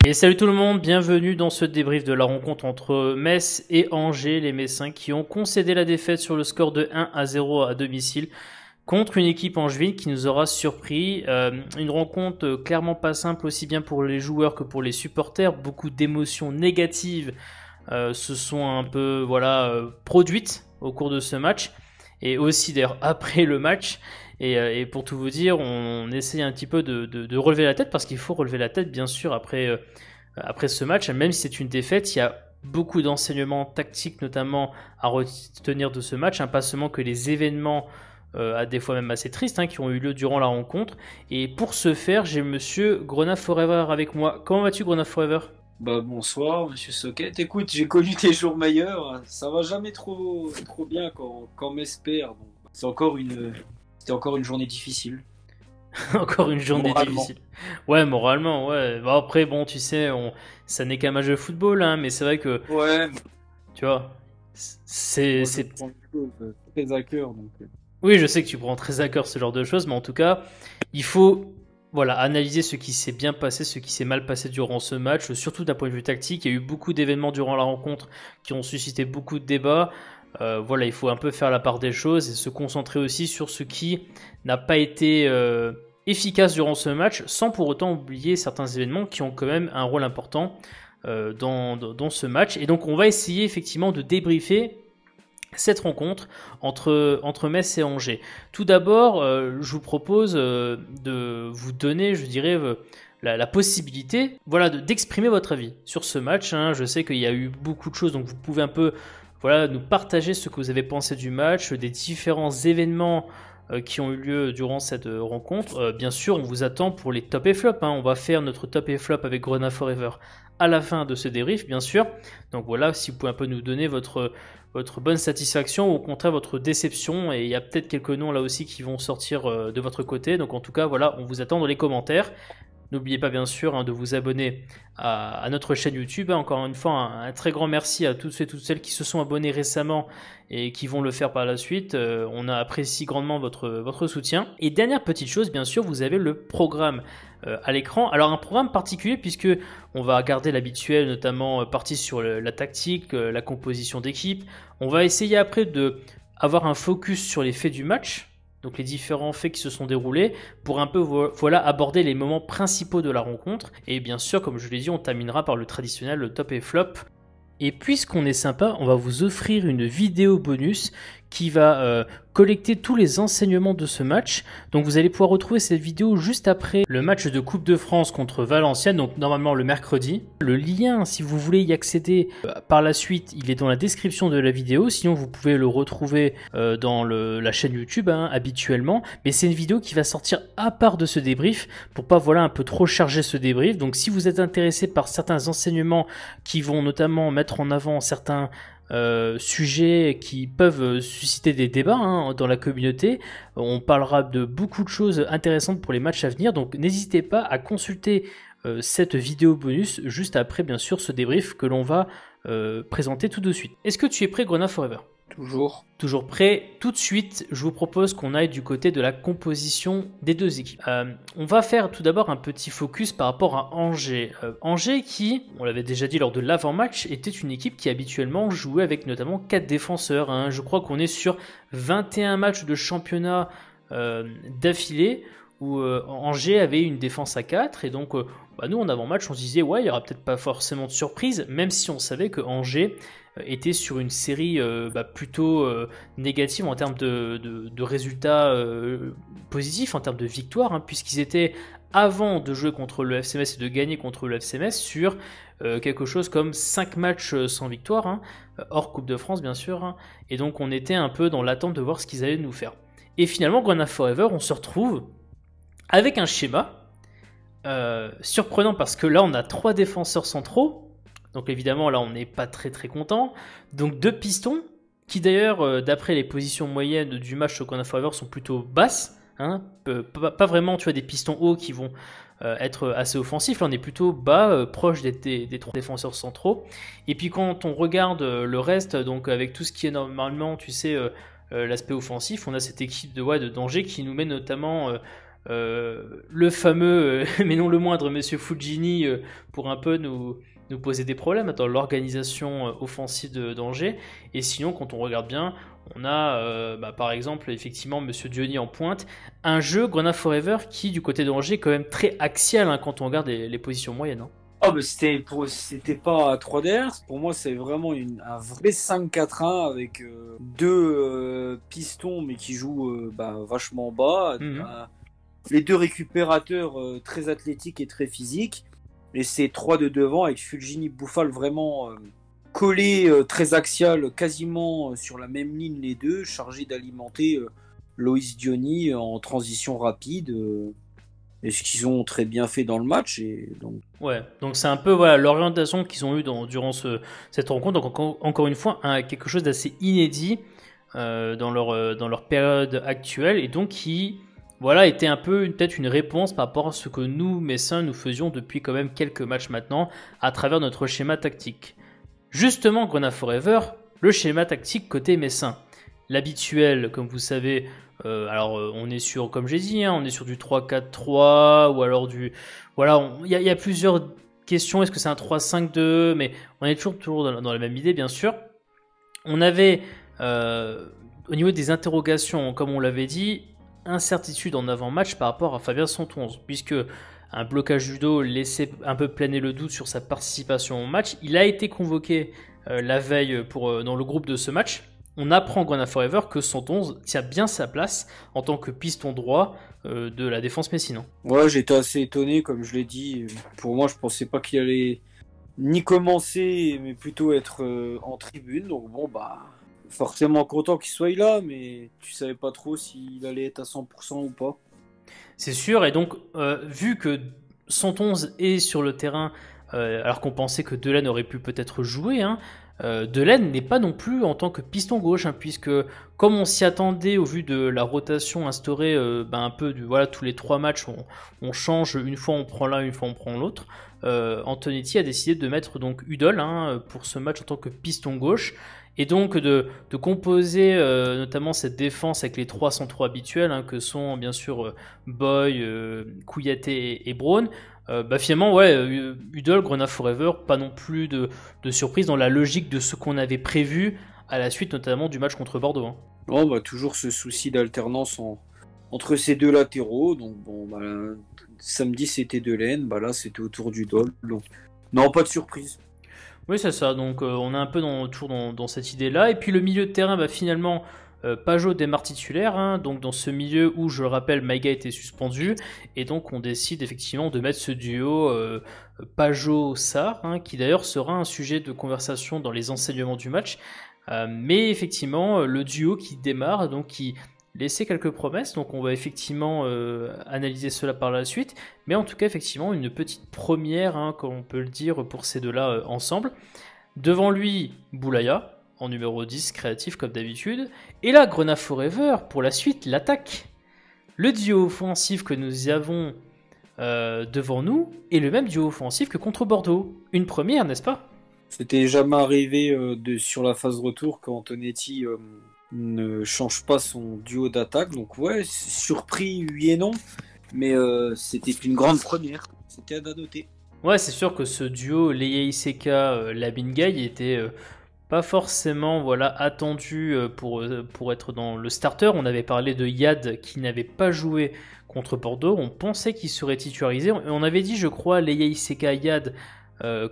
Et salut tout le monde, bienvenue dans ce débrief de la rencontre entre Metz et Angers, les Messins qui ont concédé la défaite sur le score de 1-0 à domicile contre une équipe angevine qui nous aura surpris. Une rencontre clairement pas simple aussi bien pour les joueurs que pour les supporters, beaucoup d'émotions négatives se sont un peu produites au cours de ce match et aussi d'ailleurs après le match. Et pour tout vous dire, on essaye un petit peu de relever la tête parce qu'il faut relever la tête bien sûr après ce match, même si c'est une défaite, il y a beaucoup d'enseignements tactiques notamment à retenir de ce match, pas seulement que les événements à des fois même assez tristes qui ont eu lieu durant la rencontre. Et pour ce faire, j'ai monsieur Grenat Forever avec moi. Comment vas-tu Grenat Forever? Bonsoir, monsieur Socket. Écoute, j'ai connu tes jours meilleurs. Ça va jamais trop bien quand Metz perd. Donc, c'était encore une journée difficile, Encore une journée moralement. difficile. Ouais, moralement, ouais. Bon, après, bon, tu sais, ça n'est qu'un match de football, mais c'est vrai que, Ouais, tu vois, moi je c'est prends les choses très à cœur. oui, je sais que tu prends très à cœur ce genre de choses, mais en tout cas, il faut analyser ce qui s'est bien passé, ce qui s'est mal passé durant ce match, surtout d'un point de vue tactique. Il y a eu beaucoup d'événements durant la rencontre qui ont suscité beaucoup de débats. Il faut un peu faire la part des choses et se concentrer aussi sur ce qui n'a pas été efficace durant ce match, sans pour autant oublier certains événements qui ont quand même un rôle important dans ce match. Et donc, on va essayer effectivement de débriefer cette rencontre entre Metz et Angers. Tout d'abord, je vous propose de vous donner, je dirais, la possibilité d'exprimer votre avis sur ce match. Je sais qu'il y a eu beaucoup de choses, donc vous pouvez un peu nous partager ce que vous avez pensé du match, des différents événements qui ont eu lieu durant cette rencontre. Bien sûr, on vous attend pour les top et flop. On va faire notre top et flop avec Grenat Forever à la fin de ce débrief, bien sûr. Donc voilà, si vous pouvez un peu nous donner votre bonne satisfaction ou au contraire votre déception. Et il y a peut-être quelques noms là aussi qui vont sortir de votre côté. Donc en tout cas, voilà, on vous attend dans les commentaires. N'oubliez pas bien sûr de vous abonner à notre chaîne YouTube. Encore une fois, un très grand merci à tous et toutes celles qui se sont abonnés récemment et qui vont le faire par la suite. On apprécie grandement votre soutien. Et dernière petite chose, bien sûr, vous avez le programme à l'écran. Alors un programme particulier puisque on va garder l'habituel, notamment partie sur la tactique, la composition d'équipe. On va essayer après de avoir un focus sur les faits du match, donc les différents faits qui se sont déroulés, pour un peu aborder les moments principaux de la rencontre. Et bien sûr, comme je l'ai dit, on terminera par le traditionnel le top et flop. Et puisqu'on est sympa, on va vous offrir une vidéo bonus qui va collecter tous les enseignements de ce match. Donc vous allez pouvoir retrouver cette vidéo juste après le match de Coupe de France contre Valenciennes, donc normalement le mercredi. Le lien, si vous voulez y accéder par la suite, il est dans la description de la vidéo. Sinon, vous pouvez le retrouver dans la chaîne YouTube habituellement. Mais c'est une vidéo qui va sortir à part de ce débrief pour pas un peu trop charger ce débrief. Donc si vous êtes intéressé par certains enseignements qui vont notamment mettre en avant certains sujets qui peuvent susciter des débats dans la communauté. On parlera de beaucoup de choses intéressantes pour les matchs à venir, donc n'hésitez pas à consulter cette vidéo bonus juste après bien sûr ce débrief que l'on va présenter tout de suite. Est-ce que tu es prêt Grenat Forever? Toujours. Toujours prêt. Tout de suite, je vous propose qu'on aille du côté de la composition des deux équipes. On va faire tout d'abord un petit focus par rapport à Angers. Angers qui, on l'avait déjà dit lors de l'avant-match, était une équipe qui habituellement jouait avec notamment 4 défenseurs. Je crois qu'on est sur 21 matchs de championnat d'affilée où Angers avait une défense à 4 et donc nous en avant-match on se disait ouais il y aura peut-être pas forcément de surprise même si on savait que Angers était sur une série plutôt négative en termes de résultats positifs, en termes de victoires, puisqu'ils étaient, avant de jouer contre le FC Metz et de gagner contre le FC Metz, sur quelque chose comme 5 matchs sans victoire, hors Coupe de France bien sûr, et donc on était un peu dans l'attente de voir ce qu'ils allaient nous faire. Et finalement, Grenat Forever, on se retrouve avec un schéma surprenant parce que là on a 3 défenseurs centraux. Donc évidemment là on n'est pas très très content. Donc 2 pistons qui d'ailleurs d'après les positions moyennes du match au Grenat Forever sont plutôt basses. Pas vraiment tu vois des pistons hauts qui vont être assez offensifs. Là on est plutôt bas, proche des 3 défenseurs centraux. Et puis quand on regarde le reste, donc avec tout ce qui est normalement tu sais l'aspect offensif, on a cette équipe de danger qui nous met notamment le fameux, mais non le moindre, Monsieur Fujini, pour un peu nous poser des problèmes dans l'organisation offensive d'Angers. Et sinon, quand on regarde bien, on a par exemple effectivement Monsieur Diony en pointe, un jeu Grenade Forever qui du côté d'Angers est quand même très axial quand on regarde les positions moyennes. Ah bah c'était pas 3DR, pour moi c'est vraiment un vrai 5-4-1 avec deux pistons mais qui jouent vachement bas, les deux récupérateurs très athlétiques et très physiques, et ces trois de devant avec Fulgini Bouffal vraiment collés, très axial, quasiment sur la même ligne les deux, chargés d'alimenter Loïs Diony en transition rapide. Et ce qu'ils ont très bien fait dans le match. Et donc... Ouais, donc c'est un peu l'orientation qu'ils ont eue durant cette rencontre. Donc encore une fois, quelque chose d'assez inédit dans leur période actuelle, et donc qui était un peu peut-être une réponse par rapport à ce que nous, Messins, nous faisions depuis quand même quelques matchs maintenant à travers notre schéma tactique. Justement, Grenade Forever, le schéma tactique côté Messin. L'habituel, comme vous savez, on est sur, comme j'ai dit, on est sur du 3-4-3, ou alors du... Voilà, il y a plusieurs questions, est-ce que c'est un 3-5-2, mais on est toujours dans la même idée, bien sûr. On avait, au niveau des interrogations, comme on l'avait dit, incertitude en avant-match par rapport à Fabien Santonze, puisque un blocage judo laissait un peu planer le doute sur sa participation au match. Il a été convoqué la veille dans le groupe de ce match. On apprend Grenade Forever que Santonze tient bien sa place en tant que piston droit de la défense messine. Ouais, j'étais assez étonné, comme je l'ai dit. Pour moi, je pensais pas qu'il allait ni commencer, mais plutôt être en tribune. Donc bon, forcément content qu'il soit là, mais tu savais pas trop s'il allait être à 100% ou pas. C'est sûr, et donc vu que Santonze est sur le terrain, alors qu'on pensait que Delaine aurait pu peut-être jouer, Delaine n'est pas non plus en tant que piston gauche, puisque comme on s'y attendait au vu de la rotation instaurée un peu tous les 3 matchs, on change, une fois on prend l'un, une fois on prend l'autre. Antonetti a décidé de mettre donc Udol pour ce match en tant que piston gauche, et donc de composer notamment cette défense avec les 3 centraux habituels que sont bien sûr Boy, Kouyaté et Braun. Finalement, Udol, Grenade Forever, pas non plus de surprise dans la logique de ce qu'on avait prévu à la suite notamment du match contre Bordeaux. Bon, toujours ce souci d'alternance entre ces deux latéraux. Donc samedi c'était Delaine, là c'était autour d'Udol. Donc non, pas de surprise. Oui, c'est ça. Donc on est un peu toujours dans cette idée-là. Et puis le milieu de terrain, finalement, Pajot démarre titulaire, donc dans ce milieu où, je le rappelle, Maïga était suspendu, et donc on décide effectivement de mettre ce duo Pajot-Sarr, qui d'ailleurs sera un sujet de conversation dans les enseignements du match, mais effectivement le duo qui démarre, donc qui laissait quelques promesses, donc on va effectivement analyser cela par la suite, mais en tout cas effectivement une petite première, comme on peut le dire, pour ces deux-là ensemble. Devant lui, Boulaya, en numéro 10, créatif comme d'habitude. Et là, Grenade Forever, pour la suite, l'attaque. Le duo offensif que nous avons devant nous est le même duo offensif que contre Bordeaux. Une première, n'est-ce pas? C'était jamais arrivé sur la phase retour quand Antonetti ne change pas son duo d'attaque. Donc ouais, surpris, oui et non. Mais c'était une grande première. C'était à noter. Ouais, c'est sûr que ce duo Leia Iseka, Labingay était... pas forcément attendu pour être dans le starter. On avait parlé de Yad qui n'avait pas joué contre Bordeaux. On pensait qu'il serait titularisé. On avait dit, je crois, Leia Iseka Yad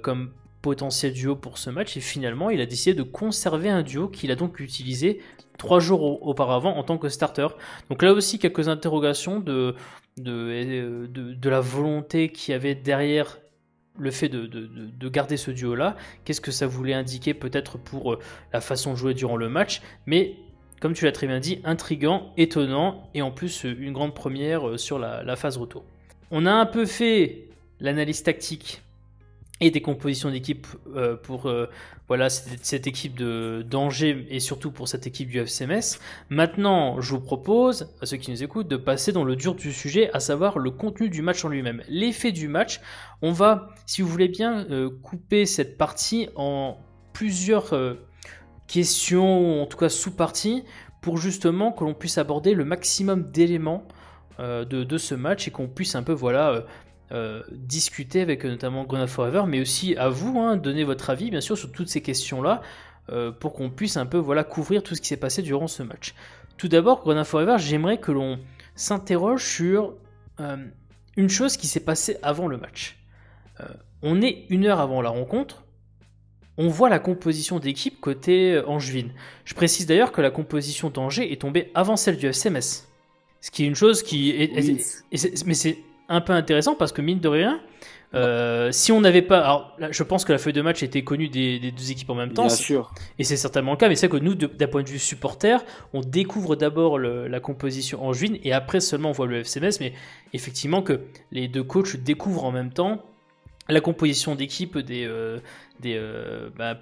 comme potentiel duo pour ce match. Et finalement, il a décidé de conserver un duo qu'il a donc utilisé 3 jours auparavant en tant que starter. Donc là aussi, quelques interrogations de la volonté qu'il y avait derrière le fait de garder ce duo-là. Qu'est-ce que ça voulait indiquer peut-être pour la façon de jouer durant le match, mais comme tu l'as très bien dit, intriguant, étonnant, et en plus une grande première sur la phase retour. On a un peu fait l'analyse tactique et des compositions d'équipe pour cette équipe d'Angers et surtout pour cette équipe du FC Metz. Maintenant, je vous propose, à ceux qui nous écoutent, de passer dans le dur du sujet, à savoir le contenu du match en lui-même. L'effet du match, on va, si vous voulez bien, couper cette partie en plusieurs questions, ou en tout cas sous-parties, pour justement que l'on puisse aborder le maximum d'éléments de ce match et qu'on puisse un peu discuter avec notamment Grenade Forever, mais aussi à vous, hein, donner votre avis bien sûr sur toutes ces questions-là pour qu'on puisse un peu couvrir tout ce qui s'est passé durant ce match. Tout d'abord, Grenade Forever, j'aimerais que l'on s'interroge sur une chose qui s'est passée avant le match. On est 1 heure avant la rencontre, on voit la composition d'équipe côté Angevine. Je précise d'ailleurs que la composition d'Angers est tombée avant celle du FC Metz. Ce qui est une chose qui mais c'est un peu intéressant parce que mine de rien, si on n'avait pas... Alors là, je pense que la feuille de match était connue des deux équipes en même temps. Bien sûr. Et c'est certainement le cas, mais c'est que nous, d'un point de vue supporter, on découvre d'abord la composition angevine et après seulement on voit le FC Metz. Mais effectivement que les deux coachs découvrent en même temps la composition d'équipe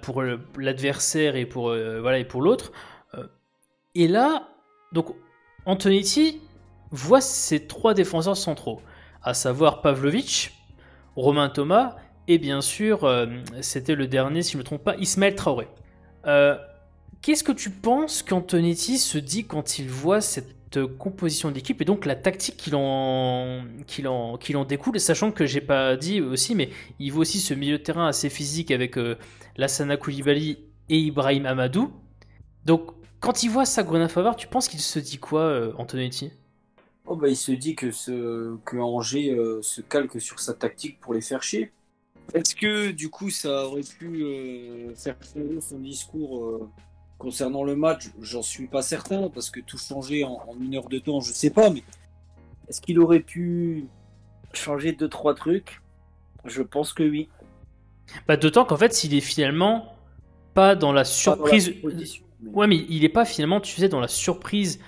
pour l'adversaire et pour l'autre. Et là, donc Antonetti voit ses 3 défenseurs centraux, à savoir Pavlovic, Romain Thomas et bien sûr, c'était le dernier, si je ne me trompe pas, Ismaël Traoré. Qu'est-ce que tu penses qu'Antonetti se dit quand il voit cette composition d'équipe et donc la tactique qu'il en découle, sachant que j'ai pas dit aussi, mais il voit aussi ce milieu de terrain assez physique avec Lassana Koulibaly et Ibrahim Amadou. Donc quand il voit ça, Grenade Forever, tu penses qu'il se dit quoi, Antonetti ? Il se dit que Angers se calque sur sa tactique pour les faire chier. Est-ce que du coup ça aurait pu faire changer son discours concernant le match? J'en suis pas certain parce que tout changer en 1 heure de temps, je sais pas, mais est-ce qu'il aurait pu changer 2-3 trucs? Je pense que oui. D'autant qu'en fait, s'il est finalement pas dans la surprise. Ouais, mais il est pas finalement, tu sais, dans la surprise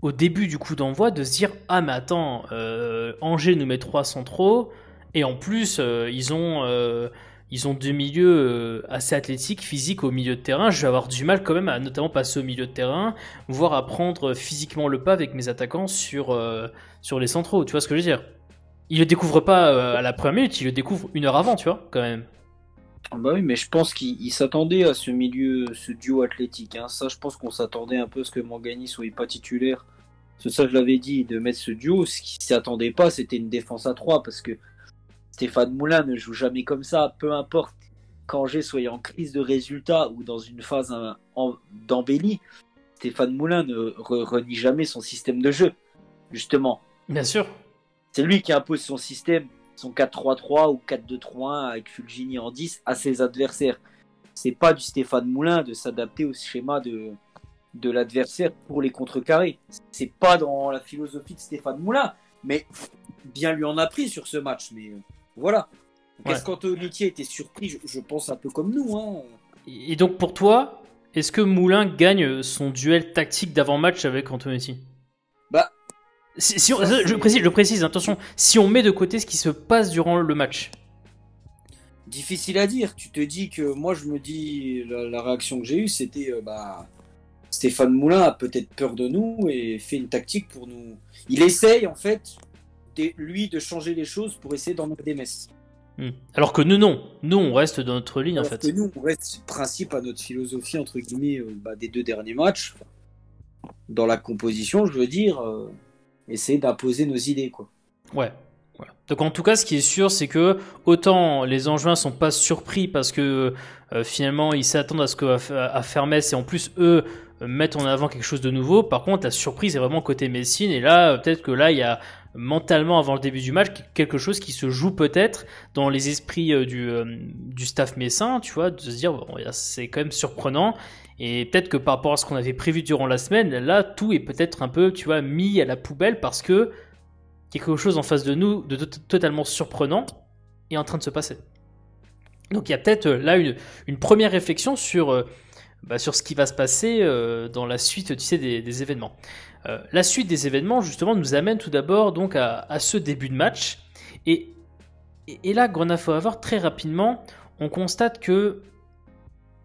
au début du coup d'envoi de se dire ah mais attends, Angers nous met 3 centraux et en plus ils ont 2 milieux assez athlétiques, physiques au milieu de terrain. Je vais avoir du mal quand même à notamment passer au milieu de terrain, voire à prendre physiquement le pas avec mes attaquants sur les centraux. Tu vois ce que je veux dire? Il le découvre pas à la première minute, il le découvre 1 heure avant, tu vois, quand même. Oui, mais je pense qu'il s'attendait à ce milieu, ce duo athlétique. Hein. Ça, je pense qu'on s'attendait un peu à ce que Mangani soit pas titulaire. C'est ça, je l'avais dit, de mettre ce duo. Ce qui s'attendait pas, c'était une défense à 3 parce que Stéphane Moulin ne joue jamais comme ça. Peu importe qu'Angers soit en crise de résultats ou dans une phase d'embellie, Stéphane Moulin ne renie jamais son système de jeu, justement. Bien sûr. C'est lui qui impose son système, son 4-3-3 ou 4-2-3-1 avec Fulgini en 10 à ses adversaires. C'est pas du Stéphane Moulin de s'adapter au schéma de l'adversaire pour les contrecarrer. C'est pas dans la philosophie de Stéphane Moulin, mais bien lui en a pris sur ce match. Mais voilà. Est-ce qu'Antonetti était surpris? Je pense un peu comme nous. Hein. Et donc pour toi, est-ce que Moulin gagne son duel tactique d'avant-match avec Antonetti? Je précise, attention, si on met de côté ce qui se passe durant le match. Difficile à dire. Tu te dis que moi, je me dis, la réaction que j'ai eue, c'était Stéphane Moulin a peut-être peur de nous et fait une tactique pour nous. Il essaye, en fait, lui, de changer les choses pour essayer d'en mettre des messes. Alors que nous, non. Nous, on reste dans notre ligne, en fait. Alors que nous, on reste principe à notre philosophie, entre guillemets, des 2 derniers matchs. Dans la composition, je veux dire. Essayer d'imposer nos idées, quoi. Ouais. Voilà. Donc en tout cas, ce qui est sûr, c'est que autant les Angevins sont pas surpris parce que finalement ils s'attendent à ce que à faire Metz et en plus eux mettent en avant quelque chose de nouveau. Par contre, la surprise est vraiment côté Messine et là peut-être que là il y a mentalement avant le début du match quelque chose qui se joue peut-être dans les esprits du staff messin, tu vois, de se dire bon, c'est quand même surprenant. Et peut-être que par rapport à ce qu'on avait prévu durant la semaine, là, tout est peut-être un peu, tu vois, mis à la poubelle parce que quelque chose en face de nous de totalement surprenant est en train de se passer. Donc il y a peut-être là une première réflexion sur ce qui va se passer dans la suite, tu sais, des événements. La suite des événements, justement, nous amène tout d'abord donc à ce début de match. Et là, Grenade Forever, très rapidement, on constate que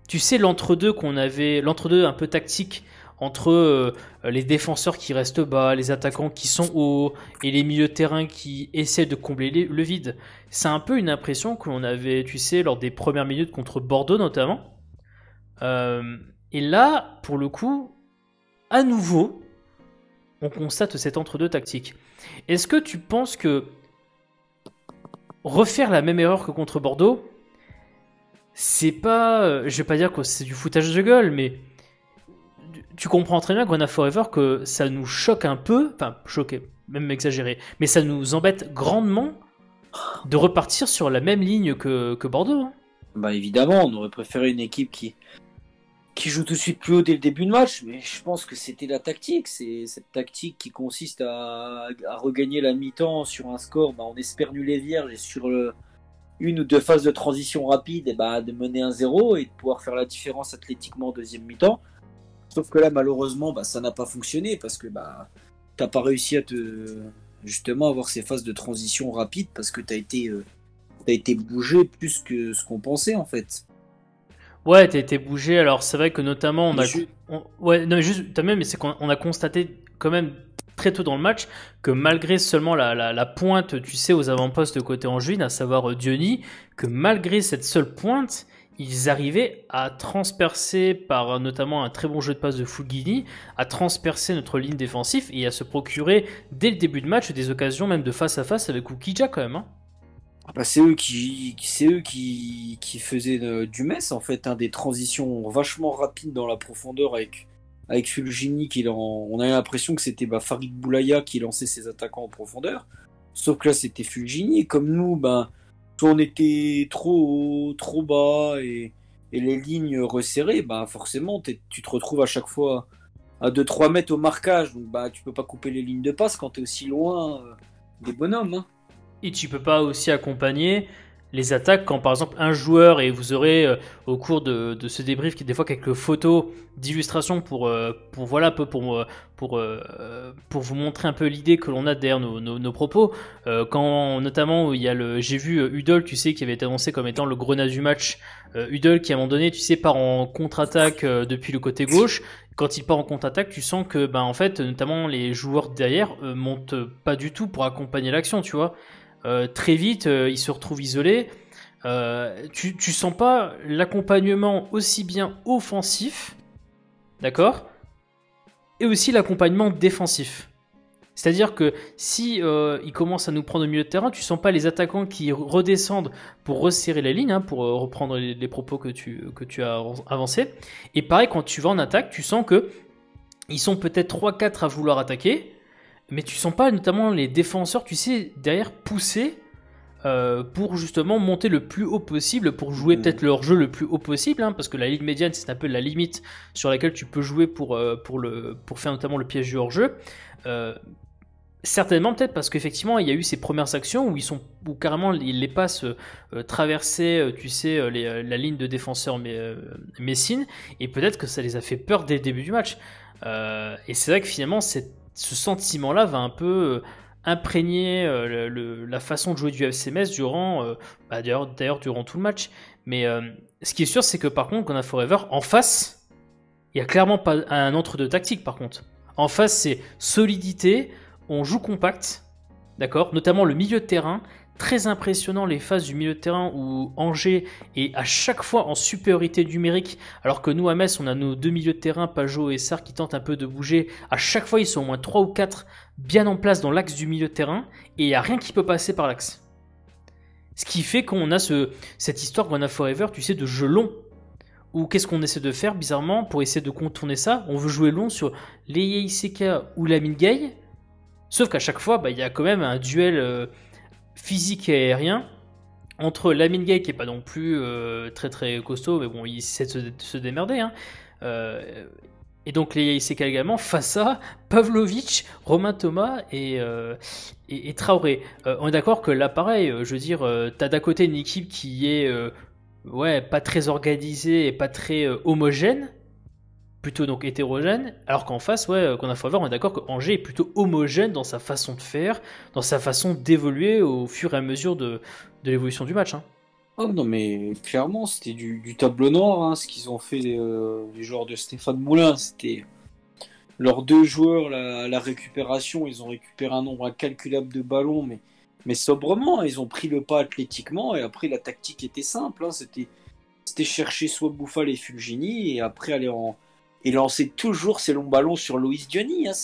tu sais, l'entre-deux un peu tactique entre les défenseurs qui restent bas, les attaquants qui sont hauts et les milieux de terrain qui essaient de combler le vide. C'est un peu une impression que l'on avait, tu sais, lors des premières minutes contre Bordeaux notamment. Et là, pour le coup, à nouveau, on constate cet entre-deux tactique. Est-ce que tu penses que refaire la même erreur que contre Bordeaux, c'est pas, je vais pas dire que c'est du foutage de gueule, mais tu comprends très bien, Gonna Forever, que ça nous choque un peu, enfin choqué, même exagéré, mais ça nous embête grandement de repartir sur la même ligne que Bordeaux. Hein. Bah évidemment, on aurait préféré une équipe qui joue tout de suite plus haut dès le début de match, mais je pense que c'était la tactique. C'est cette tactique qui consiste à regagner la mi-temps sur un score, bah, on espère nul et vierge, et sur une ou deux phases de transition rapide, et bah, de mener 1-0 et de pouvoir faire la différence athlétiquement en deuxième mi-temps. Sauf que là, malheureusement, bah, ça n'a pas fonctionné parce que bah, t'as pas réussi à justement avoir ces phases de transition rapide parce que t'as été bougé plus que ce qu'on pensait en fait. Ouais, t'as été bougé. Alors c'est vrai que notamment on a, Je- ouais, non mais juste, t'as même, mais c'est qu'on a constaté quand même très tôt dans le match que malgré seulement la pointe, tu sais, aux avant-postes de côté Angevine, à savoir Diony, que malgré cette seule pointe, ils arrivaient à transpercer par notamment un très bon jeu de passe de Fulgini, à transpercer notre ligne défensive et à se procurer dès le début de match des occasions même de face à face avec Ukija quand même. Hein. Bah, c'est eux qui faisaient du mess en fait, hein, des transitions vachement rapides dans la profondeur avec Fulgini on avait l'impression que c'était bah, Farid Boulaya qui lançait ses attaquants en profondeur. Sauf que là c'était Fulgini et comme nous, ben soit on était trop bas et les lignes resserrées, bah forcément tu te retrouves à chaque fois à 2-3 mètres au marquage, donc bah tu peux pas couper les lignes de passe quand tu es aussi loin des bonhommes. Hein. Et tu peux pas aussi accompagner les attaques quand par exemple un joueur, et vous aurez au cours de ce débrief qui des fois quelques photos d'illustration pour voilà un peu pour vous montrer un peu l'idée que l'on a derrière nos propos. Quand notamment il y a j'ai vu Udol, tu sais, qui avait été annoncé comme étant le grenat du match. Udol qui à un moment donné, tu sais, part en contre-attaque depuis le côté gauche. Quand il part en contre-attaque, tu sens que en fait notamment les joueurs derrière montent pas du tout pour accompagner l'action, tu vois. Très vite, il se retrouve isolé. Tu sens pas l'accompagnement aussi bien offensif, d'accord, et aussi l'accompagnement défensif. C'est-à-dire que si il commence à nous prendre au milieu de terrain, tu sens pas les attaquants qui redescendent pour resserrer la ligne, hein, pour reprendre les propos que tu as avancés. Et pareil, quand tu vas en attaque, tu sens que ils sont peut-être 3-4 à vouloir attaquer, mais tu sens pas notamment les défenseurs, tu sais, derrière pousser pour justement monter le plus haut possible, pour jouer peut-être leur jeu le plus haut possible, hein, parce que la ligne médiane c'est un peu la limite sur laquelle tu peux jouer pour faire notamment le piège du hors-jeu. Certainement peut-être parce qu'effectivement il y a eu ces premières actions où carrément ils les passent traverser tu sais la ligne de défenseur Messine, et peut-être que ça les a fait peur dès le début du match. Et c'est vrai que finalement ce sentiment-là va un peu imprégner la façon de jouer du FC Metz durant d'ailleurs durant tout le match. Mais ce qui est sûr, c'est que par contre, Gonna Forever en face, il y a clairement pas un entre-deux tactique. Par contre, en face, c'est solidité, on joue compact, d'accord, notamment le milieu de terrain. Très impressionnant les phases du milieu de terrain où Angers est à chaque fois en supériorité numérique, alors que nous à Metz on a nos deux milieux de terrain, Pajot et Sarr, qui tentent un peu de bouger. À chaque fois ils sont au moins 3 ou 4 bien en place dans l'axe du milieu de terrain, et il n'y a rien qui peut passer par l'axe. Ce qui fait qu'on a cette histoire qu'on a Forever, tu sais, de jeu long. Ou qu'est-ce qu'on essaie de faire bizarrement pour essayer de contourner ça? On veut jouer long sur Leye Iseka ou Lamine Gueye, sauf qu'à chaque fois il y a quand même un duel physique et aérien entre Lamine Gueye, qui est pas non plus très très costaud, mais bon, il sait se démerder, hein. Et donc les Iseka également face à Pavlovic, Romain Thomas et Traoré. On est d'accord que là, pareil, je veux dire, t'as d'un côté une équipe qui est ouais, pas très organisée et pas très homogène, plutôt donc hétérogène, alors qu'en face, ouais, qu'on a Forever, on est d'accord que Angers est plutôt homogène dans sa façon de faire, dans sa façon d'évoluer au fur et à mesure de l'évolution du match. Hein. Oh non, mais clairement, c'était du tableau noir, hein, ce qu'ils ont fait les joueurs de Stéphane Moulin. C'était leurs deux joueurs, la récupération, ils ont récupéré un nombre incalculable de ballons, mais sobrement, ils ont pris le pas athlétiquement, et après la tactique était simple, hein, c'était chercher soit Bouffal et Fulgini, et après aller et lancer toujours ces longs ballons sur Loïs Diony. Hein,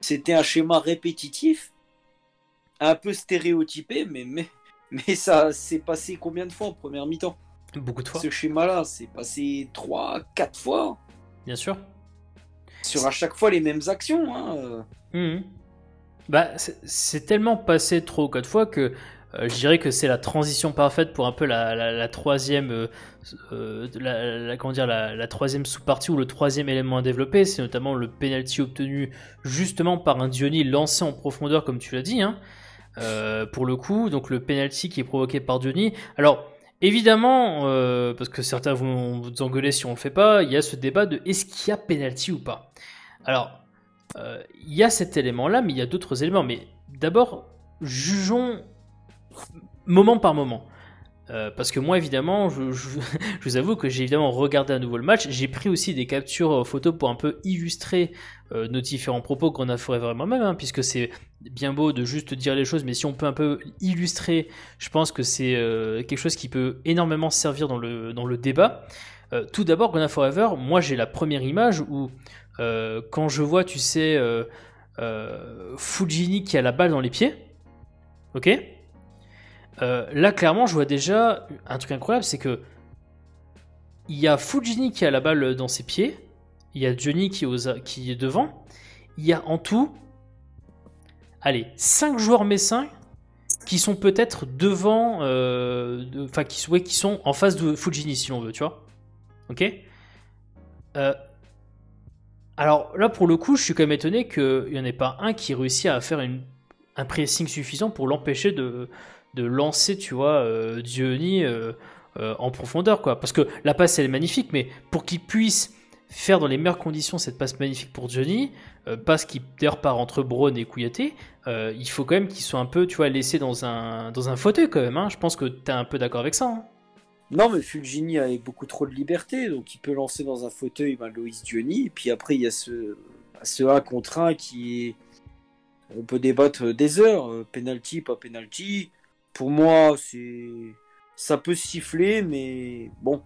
c'était un schéma répétitif, un peu stéréotypé, mais ça s'est passé combien de fois en première mi-temps? Beaucoup de fois. Ce schéma-là, c'est passé 3, 4 fois. Bien sûr. Sur à chaque fois les mêmes actions. Hein. Mmh. Bah, c'est tellement passé 3 ou 4 fois que je dirais que c'est la transition parfaite pour un peu la troisième, comment dire, la troisième sous-partie ou le troisième élément à développer. C'est notamment le penalty obtenu justement par un Diony lancé en profondeur, comme tu l'as dit. Hein. Pour le coup, donc le penalty qui est provoqué par Diony. Alors, évidemment, parce que certains vont vous engueuler si on le fait pas, il y a ce débat de est-ce qu'il y a penalty ou pas. Alors, il y a cet élément-là, mais il y a d'autres éléments. Mais d'abord, jugeons moment par moment. Parce que moi, évidemment, je vous avoue que j'ai évidemment regardé à nouveau le match. J'ai pris aussi des captures photos pour un peu illustrer nos différents propos qu'on a fait vraiment moi-même, hein, puisque c'est bien beau de juste dire les choses, mais si on peut un peu illustrer, je pense que c'est quelque chose qui peut énormément servir dans le débat. Tout d'abord, Gonna Forever, moi j'ai la première image où quand je vois, tu sais, Fujini qui a la balle dans les pieds, ok. Là, clairement, je vois déjà un truc incroyable, c'est que il y a Fujini qui a la balle dans ses pieds, il y a Johnny qui est devant, il y a en tout, allez, 5 joueurs messins qui sont peut-être devant, enfin, qui sont en face de Fujini, si l'on veut, tu vois. Ok. Alors là, pour le coup, je suis quand même étonné qu'il n'y en ait pas un qui réussit à faire un pressing suffisant pour l'empêcher de lancer, tu vois, Diony en profondeur, quoi. Parce que la passe, elle est magnifique, mais pour qu'il puisse faire dans les meilleures conditions cette passe magnifique pour Diony, passe qui d'ailleurs part entre Braun et Kouyaté, il faut quand même qu'il soit un peu, tu vois, laissé dans un fauteuil quand même. Hein. Je pense que tu es un peu d'accord avec ça. Hein. Non, mais Fulgini a beaucoup trop de liberté, donc il peut lancer dans un fauteuil Loïs Diony, et puis après il y a ce 1 contre 1 qui est... On peut débattre des heures, penalty, pas penalty. Pour moi, ça peut siffler, mais bon,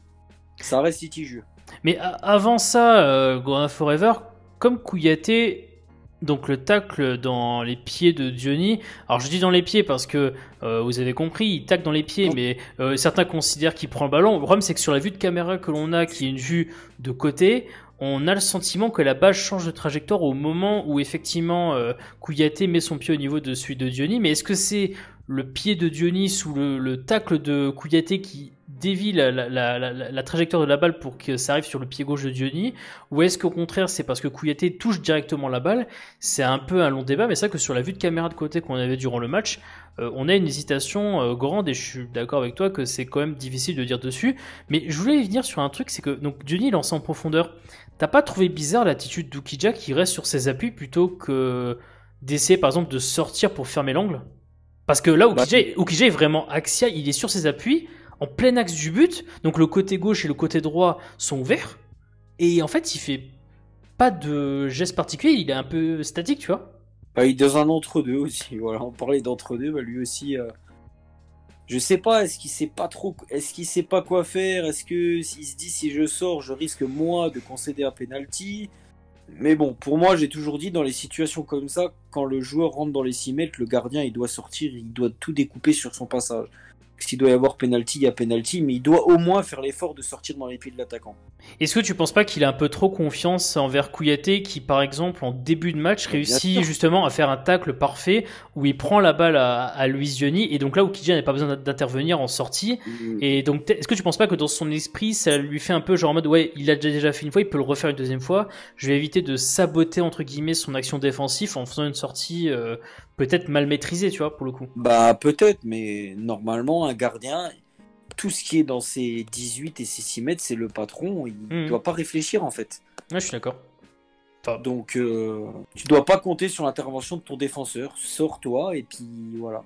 ça reste litigieux. Mais avant ça, Gonna Forever, comme Kouyaté, donc le tacle dans les pieds de Diony. Alors je dis dans les pieds parce que vous avez compris, il tacle dans les pieds, mais certains considèrent qu'il prend le ballon. Le problème c'est que sur la vue de caméra que l'on a, qui est une vue de côté, on a le sentiment que la balle change de trajectoire au moment où effectivement Kouyaté met son pied au niveau de celui de Diony. Mais est-ce que c'est le pied de Diony sous le tacle de Kouyaté qui dévie la trajectoire de la balle pour que ça arrive sur le pied gauche de Diony, ou est-ce qu'au contraire c'est parce que Kouyaté touche directement la balle? C'est un peu un long débat, mais c'est vrai que sur la vue de caméra de côté qu'on avait durant le match, on a une hésitation grande, et je suis d'accord avec toi que c'est quand même difficile de dire dessus. Mais je voulais venir sur un truc, c'est que donc Diony lance en profondeur. T'as pas trouvé bizarre l'attitude d'Oukidja qui reste sur ses appuis plutôt que d'essayer par exemple de sortir pour fermer l'angle? Parce que là, Oukidja est vraiment axial, il est sur ses appuis, en plein axe du but, donc le côté gauche et le côté droit sont ouverts, et en fait, il fait pas de geste particulier, il est un peu statique, tu vois. Il est dans un entre-deux aussi, voilà, on parlait d'entre-deux, lui aussi... Je sais pas, est-ce qu'il sait pas quoi faire, est-ce que s'il se dit si je sors, je risque moi de concéder un penalty. Mais bon, pour moi, j'ai toujours dit dans les situations comme ça, quand le joueur rentre dans les 6 mètres, le gardien il doit sortir, il doit tout découper sur son passage. S'il doit y avoir penalty, il y a penalty, mais il doit au moins faire l'effort de sortir dans les pieds de l'attaquant. Est-ce que tu penses pas qu'il a un peu trop confiance envers Kouyaté qui, par exemple, en début de match, réussit justement à faire un tacle parfait où il prend la balle à Luis Diony, et donc là, Oukidja n'a pas besoin d'intervenir en sortie. Et donc, est-ce que tu penses pas que dans son esprit, ça lui fait un peu genre en mode ouais, il l'a déjà fait une fois, il peut le refaire une deuxième fois. Je vais éviter de saboter entre guillemets son action défensive en faisant une sortie peut-être mal maîtrisée, tu vois, pour le coup. Peut-être, mais normalement, un gardien, tout ce qui est dans ses 18 et ses 6 mètres, c'est le patron. Il doit pas réfléchir, en fait. Ouais, je suis d'accord. Donc, tu dois pas compter sur l'intervention de ton défenseur. Sors-toi, et puis voilà.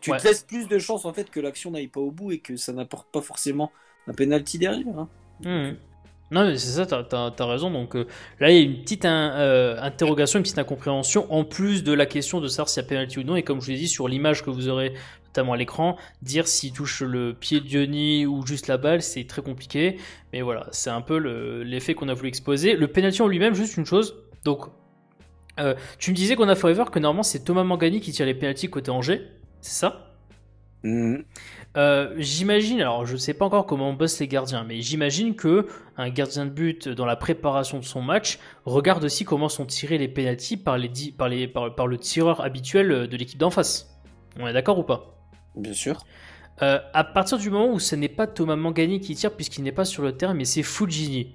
Tu te laisses plus de chance, en fait, que l'action n'aille pas au bout et que ça n'apporte pas forcément un penalty derrière. Hein. Non, mais c'est ça, t'as raison. Donc là, il y a une petite interrogation, une petite incompréhension, en plus de la question de savoir s'il y a penalty ou non. Et comme je vous l'ai dit, sur l'image que vous aurez notamment à l'écran, dire s'il touche le pied de Diony ou juste la balle, c'est très compliqué. Mais voilà, c'est un peu l'effet qu'on a voulu exposer. Le penalty en lui-même, juste une chose. Donc, Tu me disais qu'on a Forever que normalement c'est Thomas Mangani qui tire les pénaltys côté Angers, c'est ça? J'imagine, alors je sais pas encore comment on bosse les gardiens, mais j'imagine que un gardien de but dans la préparation de son match regarde aussi comment sont tirés les pénaltys par le tireur habituel de l'équipe d'en face. On est d'accord ou pas? Bien sûr. À partir du moment où ce n'est pas Thomas Mangani qui tire puisqu'il n'est pas sur le terrain mais c'est Fulgini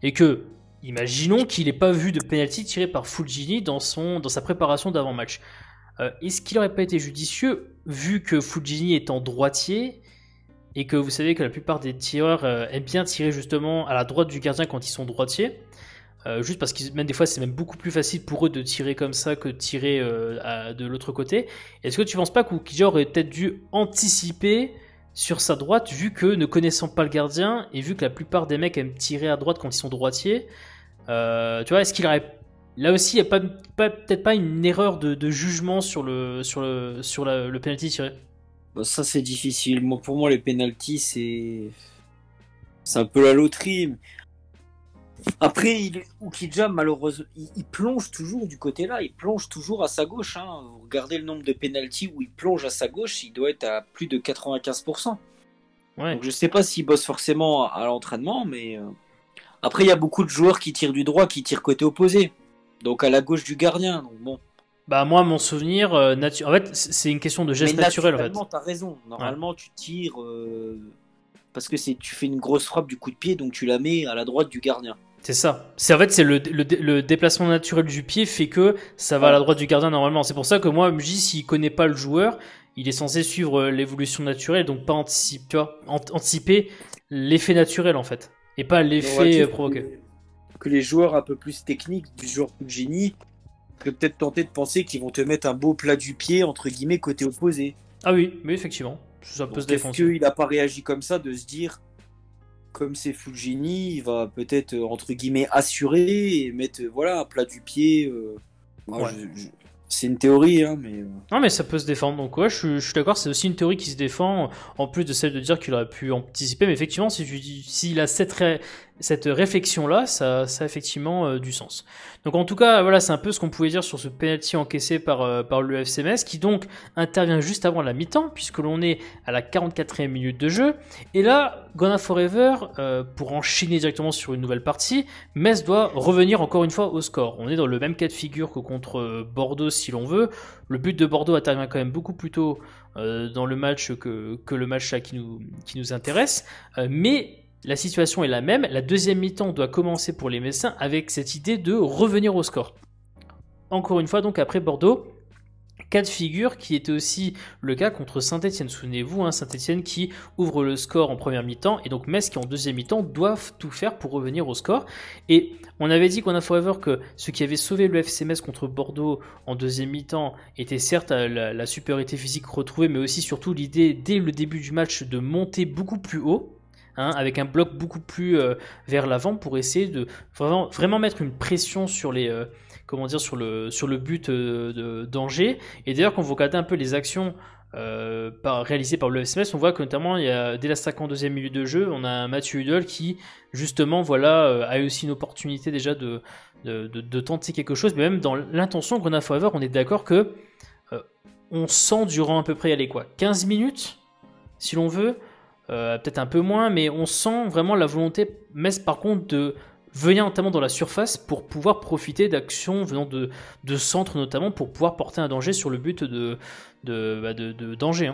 et que imaginons qu'il n'ait pas vu de penalty tiré par Fulgini dans sa préparation d'avant-match. Est-ce qu'il n'aurait pas été judicieux vu que Fulgini est en droitier et que vous savez que la plupart des tireurs aiment bien tirer justement à la droite du gardien quand ils sont droitiers, juste parce que même des fois c'est même beaucoup plus facile pour eux de tirer comme ça que de tirer de l'autre côté. Est-ce que tu penses pas qu'Oukidja aurait peut-être dû anticiper sur sa droite vu que ne connaissant pas le gardien et vu que la plupart des mecs aiment tirer à droite quand ils sont droitiers, tu vois, est-ce qu'il aurait là aussi il n'y a peut-être pas une erreur de jugement sur le penalty tiré? Bah, ça c'est difficile. Pour moi les pénaltys c'est un peu la loterie. Après, Oukidja, malheureusement, il plonge toujours du côté là, il plonge toujours à sa gauche. Hein. Regardez le nombre de pénaltys où il plonge à sa gauche, il doit être à plus de 95%. Ouais. Donc je sais pas s'il bosse forcément à l'entraînement, mais après il y a beaucoup de joueurs qui tirent du droit, qui tirent côté opposé, donc à la gauche du gardien. Donc bon. Bah moi mon souvenir, en fait c'est une question de geste naturel en fait. Normalement t'as raison, normalement tu tires parce que tu fais une grosse frappe du coup de pied, donc tu la mets à la droite du gardien. C'est ça. En fait, c'est le déplacement naturel du pied fait que ça va à la droite du gardien normalement. C'est pour ça que moi, je me dis, s'il connaît pas le joueur, il est censé suivre l'évolution naturelle, donc pas anticiper l'effet naturel en fait, et pas l'effet provoqué. Que les joueurs un peu plus techniques du joueur Fulgini peut peut-être tenter de penser qu'ils vont te mettre un beau plat du pied entre guillemets côté opposé. Ah oui, effectivement, ça peut se défendre. Est-ce qu'il n'a pas réagi comme ça de se dire, comme c'est Fulgini, il va peut-être entre guillemets assurer et mettre voilà un plat du pied. Ouais. C'est une théorie, hein, mais. Non, mais ça peut se défendre. Donc ouais, je suis d'accord. C'est aussi une théorie qui se défend, en plus de celle de dire qu'il aurait pu anticiper. Mais effectivement, s'il a cette réflexion-là, ça a effectivement du sens. Donc en tout cas, voilà, c'est un peu ce qu'on pouvait dire sur ce penalty encaissé par le FC Metz, qui donc intervient juste avant la mi-temps, puisque l'on est à la 44e minute de jeu. Et là, Gonna Forever, pour enchaîner directement sur une nouvelle partie, Metz doit revenir encore une fois au score. On est dans le même cas de figure que contre Bordeaux, si l'on veut. Le but de Bordeaux intervient quand même beaucoup plus tôt dans le match que le match là qui nous intéresse. Mais la situation est la même. La deuxième mi-temps doit commencer pour les Messins avec cette idée de revenir au score. Encore une fois, donc après Bordeaux, cas de figure qui était aussi le cas contre Saint-Etienne. Souvenez-vous, Saint-Etienne qui ouvre le score en première mi-temps et donc Metz qui en deuxième mi-temps doivent tout faire pour revenir au score. Et on avait dit qu'on a forever que ce qui avait sauvé le FC Metz contre Bordeaux en deuxième mi-temps était certes la supériorité physique retrouvée, mais aussi surtout l'idée dès le début du match de monter beaucoup plus haut. Avec un bloc beaucoup plus vers l'avant pour essayer de vraiment mettre une pression sur sur le but d'Angers. Et d'ailleurs, quand vous regardez un peu les actions réalisées par le FCMS, on voit que notamment dès la 52e minute de jeu, on a un Mathieu Hudol qui justement a eu aussi une opportunité déjà de tenter quelque chose, mais même dans l'intention Grenade Forever, on est d'accord que on sent durant à peu près 15 minutes, si l'on veut, peut-être un peu moins, mais on sent vraiment la volonté Metz par contre de venir notamment dans la surface pour pouvoir profiter d'actions venant de centre notamment pour pouvoir porter un danger sur le but d'Angers.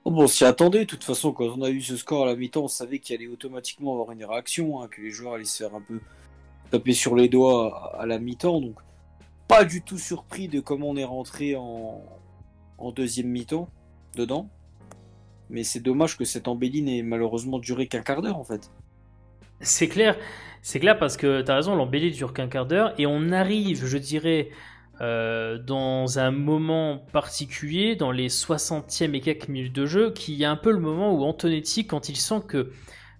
Bon, on s'y attendait, de toute façon, quand on a eu ce score à la mi-temps, on savait qu'il allait automatiquement avoir une réaction, que les joueurs allaient se faire un peu taper sur les doigts à la mi-temps, donc pas du tout surpris de comment on est rentré en deuxième mi-temps dedans. Mais c'est dommage que cette embellie n'ait malheureusement duré qu'un quart d'heure en fait. C'est clair parce que tu as raison, l'embellie dure qu'un quart d'heure et on arrive, je dirais, dans un moment particulier, dans les 60e et quelques minutes de jeu, qui est un peu le moment où Antonetti, quand il sent que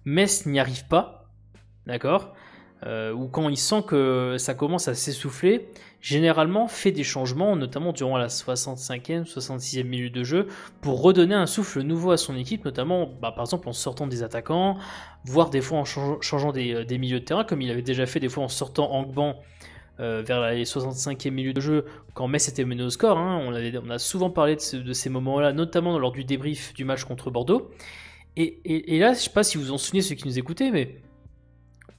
Metz n'y arrive pas, d'accord, ou quand il sent que ça commence à s'essouffler, généralement fait des changements, notamment durant la 65e, 66e minute de jeu, pour redonner un souffle nouveau à son équipe, notamment par exemple en sortant des attaquants, voire des fois en changeant des milieux de terrain, comme il avait déjà fait des fois en sortant Angban vers les 65e minutes de jeu, quand Metz était mené au score. Hein. On a souvent parlé de ces moments-là, notamment lors du débrief du match contre Bordeaux. Et là, je ne sais pas si vous vous en souvenez, ceux qui nous écoutaient, mais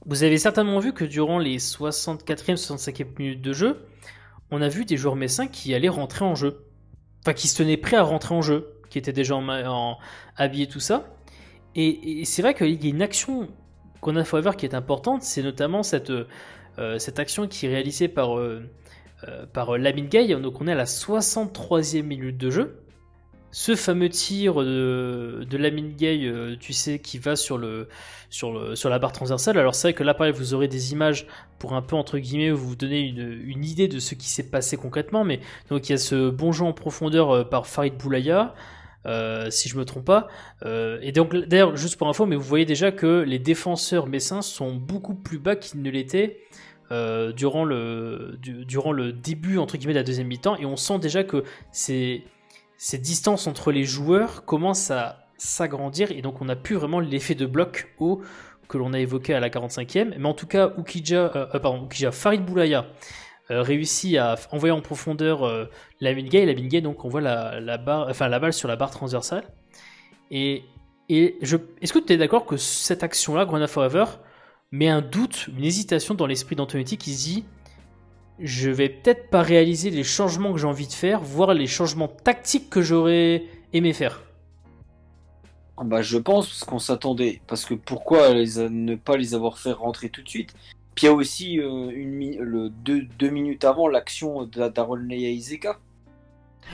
vous avez certainement vu que durant les 64e, 65e minutes de jeu, on a vu des joueurs messins qui allaient rentrer en jeu. Enfin, qui se tenaient prêts à rentrer en jeu, qui étaient déjà habillés, tout ça. Et c'est vrai qu'il y a une action qu'on a Forever qui est importante, c'est notamment cette action qui est réalisée par Lamine Gueye. Donc on est à la 63e minute de jeu. Ce fameux tir de Lamine Gueye, tu sais, qui va sur la barre transversale. Alors c'est vrai que là, pareil, vous aurez des images pour un peu, entre guillemets, vous donner une idée de ce qui s'est passé concrètement. Mais donc il y a ce bon jeu en profondeur par Farid Boulaya, si je me trompe pas. Et donc d'ailleurs, juste pour info, mais vous voyez déjà que les défenseurs messins sont beaucoup plus bas qu'ils ne l'étaient durant le début, entre guillemets, de la deuxième mi-temps. Et on sent déjà que ces distances entre les joueurs commencent à s'agrandir et donc on n'a plus vraiment l'effet de bloc haut que l'on a évoqué à la 45e. Mais en tout cas, Farid Boulaya réussit à envoyer en profondeur Lamine Gueye, donc on voit la balle sur la barre transversale. Est-ce que tu es d'accord que cette action-là, Grenade Forever, met un doute, une hésitation dans l'esprit d'Antonetti qui se dit: je vais peut-être pas réaliser les changements que j'ai envie de faire, voire les changements tactiques que j'aurais aimé faire. Je pense parce qu'on s'attendait. Parce que pourquoi ne pas les avoir fait rentrer tout de suite? Puis il y a aussi deux minutes avant l'action d'Aaron Leia-Izeka.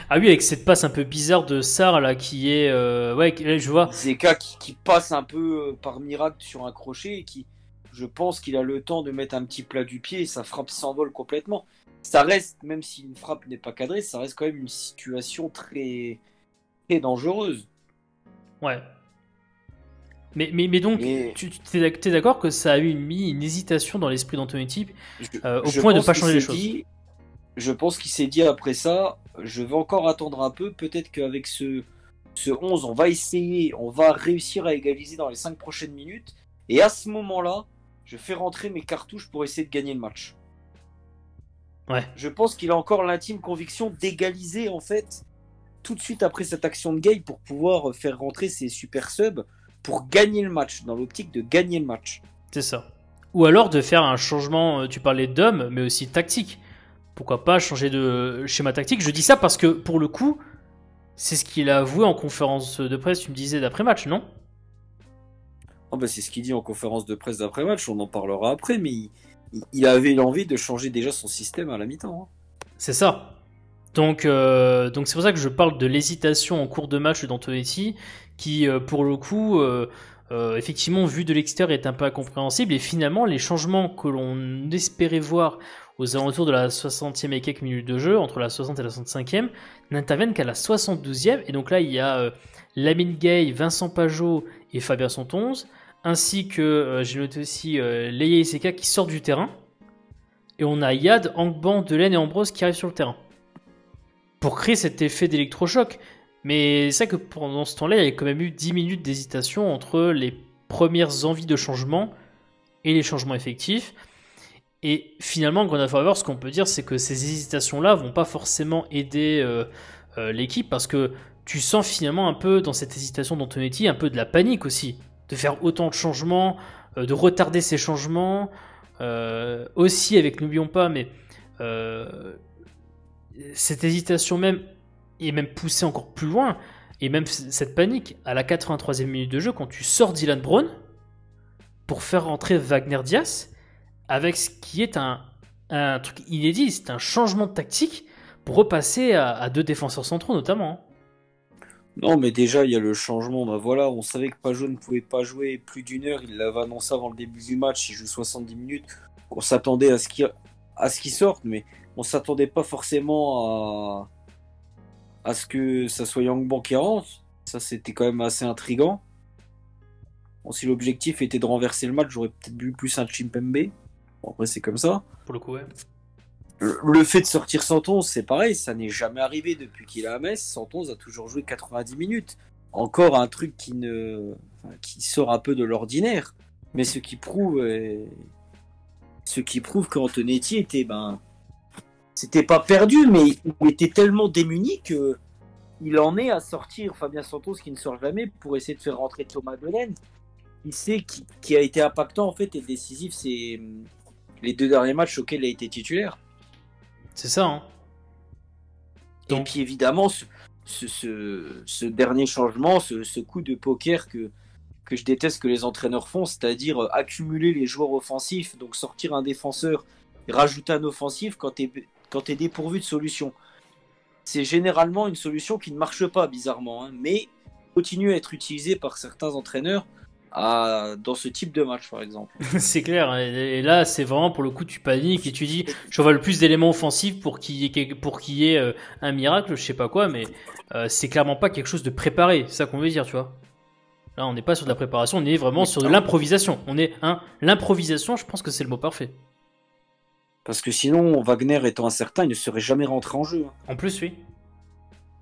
Ah oui, avec cette passe un peu bizarre de Sarr là qui est... ouais, je vois. Izeka qui passe un peu par miracle sur un crochet et qui, je pense qu'il a le temps de mettre un petit plat du pied et sa frappe s'envole complètement. Ça reste, même si une frappe n'est pas cadrée, ça reste quand même une situation très, très dangereuse. Ouais. Mais donc, tu es d'accord que ça a mis une hésitation dans l'esprit d'Antonetti au point de ne pas changer les choses. Je pense qu'il s'est dit après ça, je vais encore attendre un peu, peut-être qu'avec ce 11, on va essayer, on va réussir à égaliser dans les 5 prochaines minutes. Et à ce moment-là, je fais rentrer mes cartouches pour essayer de gagner le match. Ouais. Je pense qu'il a encore l'intime conviction d'égaliser en fait tout de suite après cette action de Gueye pour pouvoir faire rentrer ses super subs pour gagner le match, dans l'optique de gagner le match. C'est ça. Ou alors de faire un changement, tu parlais d'homme, mais aussi tactique. Pourquoi pas changer de schéma tactique? Je dis ça parce que pour le coup, c'est ce qu'il a avoué en conférence de presse, tu me disais, d'après-match, non? C'est ce qu'il dit en conférence de presse d'après-match, on en parlera après, mais il avait l'envie de changer déjà son système à la mi-temps. Hein. C'est ça. Donc c'est pour ça que je parle de l'hésitation en cours de match d'Antonetti, qui pour le coup, effectivement, vu de l'extérieur, est un peu incompréhensible. Et finalement, les changements que l'on espérait voir aux alentours de la 60e et quelques minutes de jeu, entre la 60 et la 65e, n'interviennent qu'à la 72e. Et donc là, il y a Lamine Gueye, Vincent Pajot et Fabien Santonze, ainsi que, j'ai noté aussi, Leia Izeka qui sort du terrain. Et on a Yad, Angban, Delaine et Ambrose qui arrivent sur le terrain. Pour créer cet effet d'électrochoc. Mais c'est vrai que pendant ce temps-là, il y a quand même eu 10 minutes d'hésitation entre les premières envies de changement et les changements effectifs. Et finalement, Grenade Forever, ce qu'on peut dire, c'est que ces hésitations-là vont pas forcément aider l'équipe, parce que tu sens finalement un peu dans cette hésitation d'Antonetti un peu de la panique aussi, de faire autant de changements, de retarder ces changements, aussi avec, n'oublions pas, mais cette hésitation même est même poussée encore plus loin, et même cette panique à la 83e minute de jeu quand tu sors Dylan Brown pour faire rentrer Wagner Diaz, avec ce qui est un truc inédit, c'est un changement de tactique pour repasser à deux défenseurs centraux notamment. Non, mais déjà il y a le changement. Voilà, on savait que Pajot ne pouvait pas jouer plus d'une heure, il l'avait annoncé avant le début du match, il joue 70 minutes. On s'attendait à ce qu'il sorte, mais on s'attendait pas forcément à ce que ça soit Yangban qui rentre. Ça, c'était quand même assez intriguant. Bon, si l'objectif était de renverser le match, j'aurais peut-être vu plus un Chimpembe. Bon, après, c'est comme ça. Pour le coup, ouais. Le fait de sortir Santonze, c'est pareil, ça n'est jamais arrivé depuis qu'il est à Metz. Santonze a toujours joué 90 minutes. Encore un truc qui sort un peu de l'ordinaire, mais ce qui prouve Ce qui prouve qu'Antonetti c'était pas perdu, mais il était tellement démuni que il en est à sortir Fabien Santos qui ne sort jamais pour essayer de faire rentrer Thomas Delanne. Il sait qui a été impactant en fait et décisif, c'est les 2 derniers matchs auxquels il a été titulaire. C'est ça, hein. Et puis évidemment, ce dernier changement, ce coup de poker que je déteste que les entraîneurs font, c'est-à-dire accumuler les joueurs offensifs, donc sortir un défenseur et rajouter un offensif quand t'es dépourvu de solution. C'est généralement une solution qui ne marche pas, bizarrement, hein, mais continue à être utilisée par certains entraîneurs dans ce type de match, par exemple. C'est clair, et là c'est vraiment pour le coup tu paniques et tu dis je vois le plus d'éléments offensifs pour qu'il y ait un miracle, je sais pas quoi, mais c'est clairement pas quelque chose de préparé, c'est ça qu'on veut dire, tu vois. Là on n'est pas sur de la préparation, on est vraiment sur de l'improvisation. L'improvisation, je pense que c'est le mot parfait. Parce que sinon, Wagner étant incertain, il ne serait jamais rentré en jeu. En plus, oui.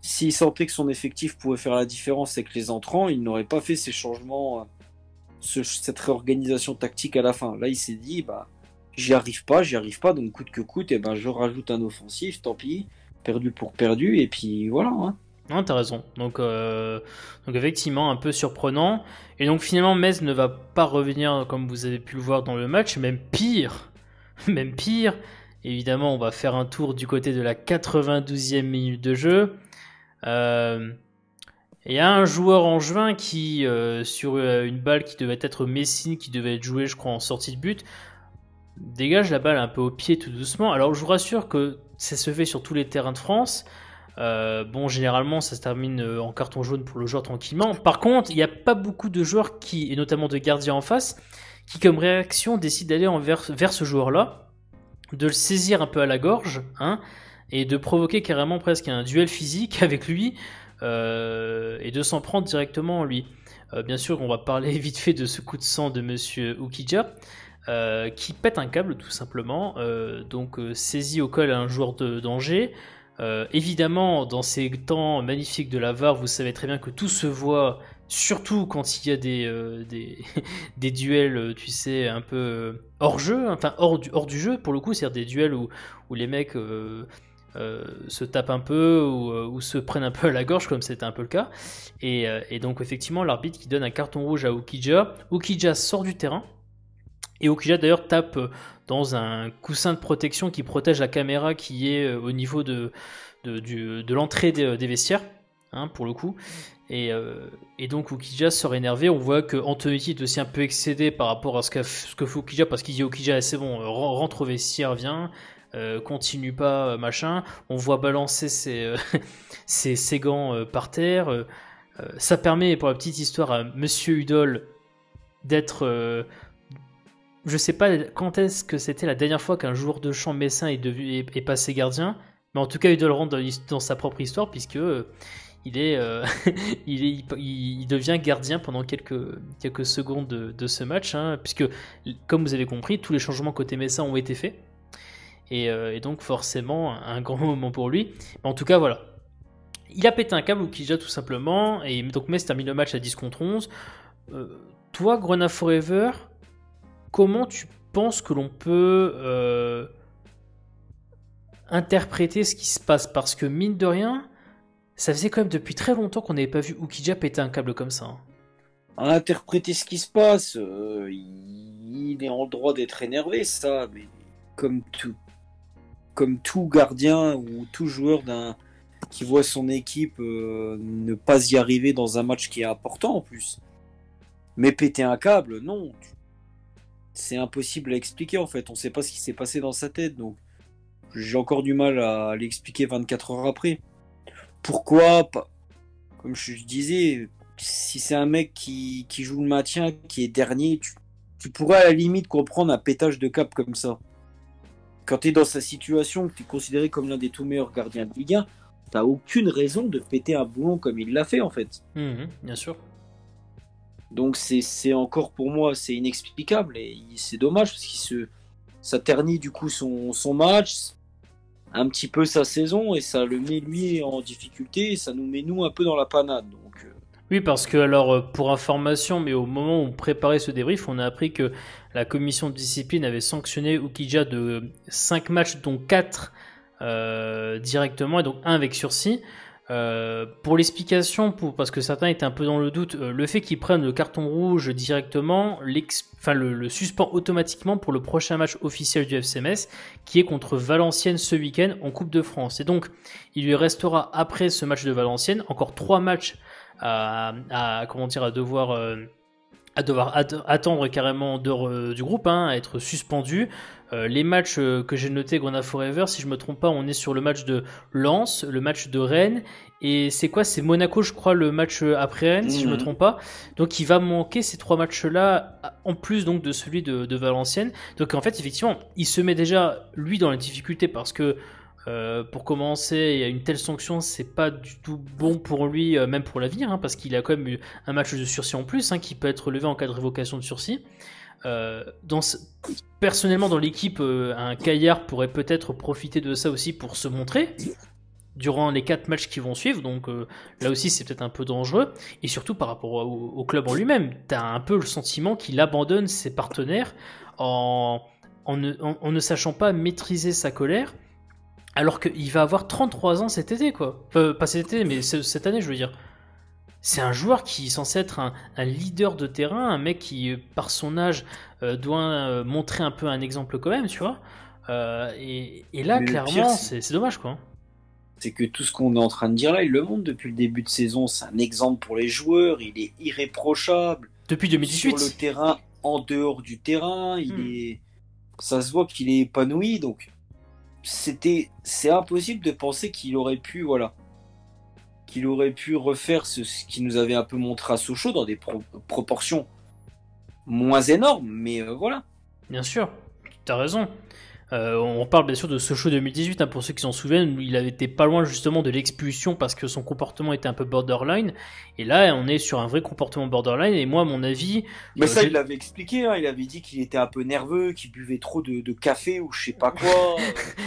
S'il sentait que son effectif pouvait faire la différence avec les entrants, il n'aurait pas fait ces changements, cette réorganisation tactique à la fin. Là, il s'est dit, j'y arrive pas, donc coûte que coûte, et je rajoute un offensif, tant pis, perdu pour perdu, et puis voilà. Hein. Non, t'as raison. Donc effectivement, un peu surprenant. Et donc finalement, Metz ne va pas revenir comme vous avez pu le voir dans le match, même pire. Même pire. Évidemment, on va faire un tour du côté de la 92e minute de jeu. Il y a un joueur angevin qui, sur une balle qui devait être Messine, qui devait être jouée, je crois, en sortie de but, dégage la balle un peu au pied tout doucement. Alors je vous rassure que ça se fait sur tous les terrains de France. Bon, généralement, ça se termine en carton jaune pour le joueur tranquillement. Par contre, il n'y a pas beaucoup de joueurs et notamment de gardiens en face, qui comme réaction décident d'aller vers ce joueur-là, de le saisir un peu à la gorge, hein, et de provoquer carrément presque un duel physique avec lui, et de s'en prendre directement en lui. Bien sûr, on va parler vite fait de ce coup de sang de Monsieur Ukidja, qui pète un câble tout simplement, donc saisit au col un joueur d'Angers. Évidemment, dans ces temps magnifiques de la VAR, vous savez très bien que tout se voit, surtout quand il y a des duels, tu sais, un peu hors jeu, enfin hors du jeu pour le coup, c'est-à-dire des duels où les mecs se tapent un peu ou se prennent un peu à la gorge, comme c'était un peu le cas. Et donc, effectivement, l'arbitre qui donne un carton rouge à Ukidja. Ukidja sort du terrain. Et Ukidja d'ailleurs tape dans un coussin de protection qui protège la caméra qui est au niveau de l'entrée des vestiaires, hein, pour le coup. Et donc Ukidja sort énervé. On voit que Antonetti est aussi un peu excédé par rapport à ce que fait Ukidja, parce qu'il dit Ukidja, c'est bon, rentre au vestiaire, viens, continue pas, machin. On voit balancer ses gants par terre. Ça permet, pour la petite histoire, à Monsieur Udol d'être... je sais pas quand est-ce que c'était la dernière fois qu'un joueur de champ messin est passé gardien, mais en tout cas Udol rentre dans sa propre histoire, puisque il devient gardien pendant quelques secondes de ce match, hein, puisque comme vous avez compris, tous les changements côté messin ont été faits, et donc forcément un grand moment pour lui. Mais en tout cas voilà, il a pété un câble Ukidja tout simplement, et donc Metz termine le match à 10 contre 11. Toi, Grenat Forever, comment tu penses que l'on peut interpréter ce qui se passe? Parce que mine de rien, ça faisait quand même depuis très longtemps qu'on n'avait pas vu Ukidja péter un câble comme ça. Hein. À interpréter ce qui se passe, il est en droit d'être énervé, ça, mais comme tout gardien ou tout joueur qui voit son équipe ne pas y arriver dans un match qui est important en plus. Mais péter un câble, non. C'est impossible à expliquer en fait. On ne sait pas ce qui s'est passé dans sa tête. Donc j'ai encore du mal à l'expliquer 24 heures après. Pourquoi pas? Comme je disais, si c'est un mec qui joue le maintien, qui est dernier, tu pourrais à la limite comprendre un pétage de câble comme ça. Quand tu es dans sa situation, que tu es considéré comme l'un des tout meilleurs gardiens de Ligue 1, t'as aucune raison de péter un boulon comme il l'a fait en fait. Bien sûr. Donc c'est encore pour moi c'est inexplicable et c'est dommage parce que ça ternit du coup son match, un petit peu sa saison et ça le met lui en difficulté et ça nous met nous un peu dans la panade. Donc oui, parce que alors pour information, mais au moment où on préparait ce débrief, on a appris que la commission de discipline avait sanctionné Ukija de 5 matchs, dont 4 directement, et donc 1 avec sursis. Pour l'explication, parce que certains étaient un peu dans le doute, le fait qu'ils prennent le carton rouge directement le suspend automatiquement pour le prochain match officiel du FC Metz, qui est contre Valenciennes ce week-end en Coupe de France. Et donc, il lui restera après ce match de Valenciennes encore 3 matchs à devoir attendre carrément en dehors du groupe, à être suspendu. Les matchs que j'ai notés Grenade Forever, si je me trompe pas, on est sur le match de Lens, le match de Rennes, et c'est Monaco, je crois, le match après Rennes, si je me trompe pas. Donc il va manquer ces 3 matchs-là, en plus donc de celui de Valenciennes. Donc en fait, effectivement, il se met déjà, lui, dans la difficulté, parce que pour commencer, il y a une telle sanction, c'est pas du tout bon pour lui, même pour l'avenir, parce qu'il a quand même eu un match de sursis en plus, qui peut être levé en cas de révocation de sursis. Personnellement, dans l'équipe, un Caillard pourrait peut-être profiter de ça aussi pour se montrer durant les 4 matchs qui vont suivre. Donc là aussi, c'est peut-être un peu dangereux. Et surtout par rapport au club en lui-même, t'as un peu le sentiment qu'il abandonne ses partenaires en ne sachant pas maîtriser sa colère. Alors qu'il va avoir 33 ans cet été, quoi. Pas cet été, mais cette année, je veux dire. C'est un joueur qui est censé être un leader de terrain, un mec qui, par son âge, doit montrer un peu un exemple quand même, tu vois. Et là, mais clairement, pire, c'est dommage, quoi. C'est que tout ce qu'on est en train de dire là, il le montre depuis le début de saison. C'est un exemple pour les joueurs, il est irréprochable. Depuis 2018. Sur le terrain, en dehors du terrain, ça se voit qu'il est épanoui, donc c'est impossible de penser qu'il aurait pu refaire ce qu'il nous avait un peu montré à Sochaux dans des proportions moins énormes, mais voilà. Bien sûr, tu as raison. On parle bien sûr de Sochaux 2018, pour ceux qui s'en souviennent, il avait été pas loin justement de l'expulsion parce que son comportement était un peu borderline, et là on est sur un vrai comportement borderline, et moi à mon avis... Mais ça il l'avait expliqué, il avait dit qu'il était un peu nerveux, qu'il buvait trop de café ou je sais pas quoi,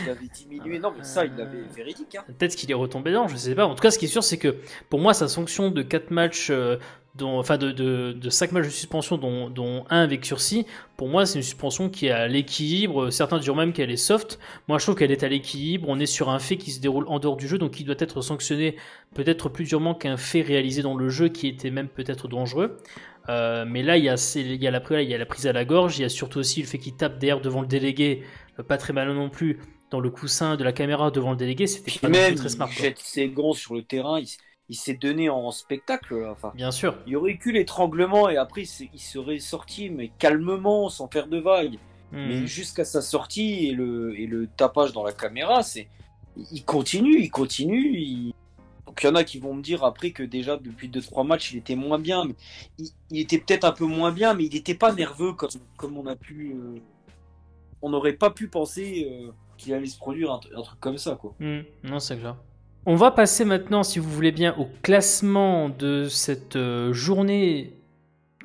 il avait diminué, non mais ça il l'avait véridique. Peut-être qu'il est retombé dedans, je sais pas, en tout cas ce qui est sûr c'est que pour moi sa sanction de 4 matchs... de 5 matchs de suspension, dont 1 avec sursis, pour moi, c'est une suspension qui est à l'équilibre. Certains diront même qu'elle est soft. Moi, je trouve qu'elle est à l'équilibre. On est sur un fait qui se déroule en dehors du jeu, donc il doit être sanctionné peut-être plus durement qu'un fait réalisé dans le jeu qui était même peut-être dangereux. Mais là, il y a la prise à la gorge. Il y a surtout aussi le fait qu'il tape derrière devant le délégué, pas très malin non plus, dans le coussin de la caméra devant le délégué. C'était pas même très smart. Il jette ses gants sur le terrain. Il s'est donné en spectacle. Enfin, bien sûr. Il y aurait eu l'étranglement et après il serait sorti, mais calmement, sans faire de vagues. Mais jusqu'à sa sortie et le tapage dans la caméra, il continue. Donc il y en a qui vont me dire après que déjà depuis 2-3 matchs, il était moins bien. Mais il était peut-être un peu moins bien, mais il n'était pas nerveux comme on a pu. On n'aurait pas pu penser qu'il allait se produire un truc comme ça, quoi. Non, c'est clair. On va passer maintenant, si vous voulez bien, au classement de cette journée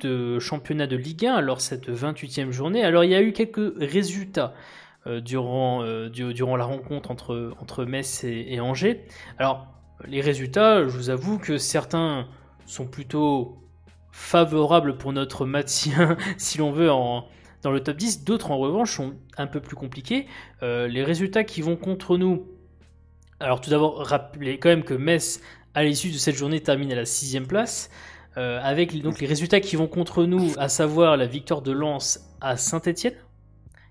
de championnat de Ligue 1, alors cette 28e journée. Alors il y a eu quelques résultats durant la rencontre entre Metz et Angers. Alors les résultats, je vous avoue que certains sont plutôt favorables pour notre maintien, si l'on veut, dans le top 10. D'autres en revanche sont un peu plus compliqués. Les résultats qui vont contre nous... Alors tout d'abord, rappelez quand même que Metz, à l'issue de cette journée, termine à la 6e place, avec donc les résultats qui vont contre nous, à savoir la victoire de Lens à Saint-Etienne,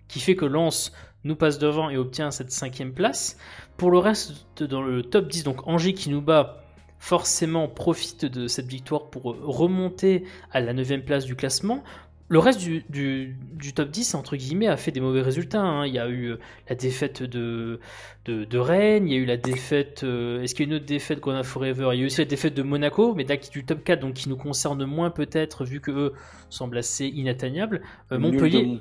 qui fait que Lens nous passe devant et obtient cette 5e place. Pour le reste, dans le top 10, donc Angers qui nous bat, forcément profite de cette victoire pour remonter à la 9e place du classement. Le reste du top 10, entre guillemets, a fait des mauvais résultats. Il y a eu la défaite de Rennes, il y a eu la défaite... est-ce qu'il y a une autre défaite Grenade Forever? Il y a eu aussi la défaite de Monaco, mais du top 4, donc qui nous concerne moins peut-être, vu qu'eux semblent assez inatteignables. Montpellier.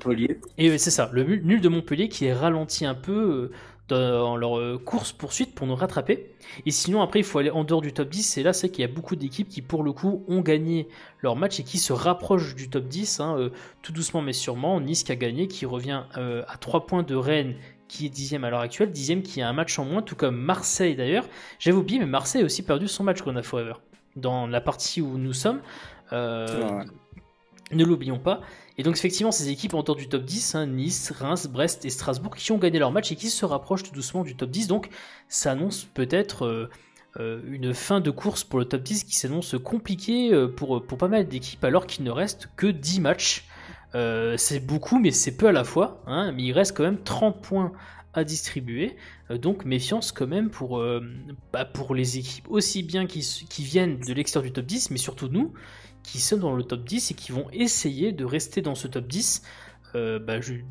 Et c'est ça, le nul de Montpellier qui est ralenti un peu... dans leur course-poursuite pour nous rattraper. Et sinon, après, il faut aller en dehors du top 10. Et là, c'est qu'il y a beaucoup d'équipes qui, pour le coup, ont gagné leur match et qui se rapprochent du top 10, tout doucement mais sûrement. Nice qui a gagné, qui revient à 3 points de Rennes, qui est 10e à l'heure actuelle. 10e qui a un match en moins, tout comme Marseille d'ailleurs. J'avais oublié, mais Marseille a aussi perdu son match Grenade Forever. Dans la partie où nous sommes. Ne l'oublions pas. Et donc effectivement, ces équipes en dehors du top 10, hein, Nice, Reims, Brest et Strasbourg, qui ont gagné leur match et qui se rapprochent tout doucement du top 10, donc ça annonce peut-être une fin de course pour le top 10 qui s'annonce compliquée pour pas mal d'équipes alors qu'il ne reste que 10 matchs. C'est beaucoup mais c'est peu à la fois, hein, mais il reste quand même 30 points à distribuer, donc méfiance quand même pour les équipes aussi bien qui viennent de l'extérieur du top 10, mais surtout nous qui sommes dans le top 10 et qui vont essayer de rester dans ce top 10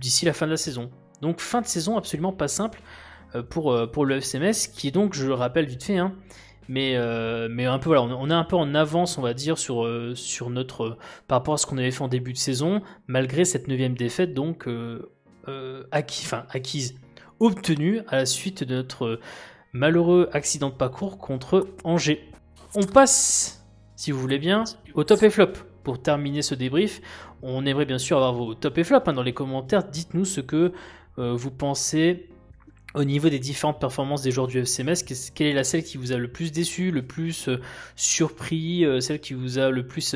d'ici la fin de la saison. Donc fin de saison absolument pas simple pour le FCMS, qui est donc, je le rappelle vite fait, hein, mais un peu voilà, on est un peu en avance, on va dire, sur notre par rapport à ce qu'on avait fait en début de saison, malgré cette 9e défaite donc acquise, obtenue à la suite de notre malheureux accident de parcours contre Angers. On passe, si vous voulez bien, au top et flop. Pour terminer ce débrief, on aimerait bien sûr avoir vos top et flop, hein, dans les commentaires. Dites-nous ce que vous pensez au niveau des différentes performances des joueurs du FCMS. Quelle est celle qui vous a le plus déçu, le plus surpris, celle qui vous a le plus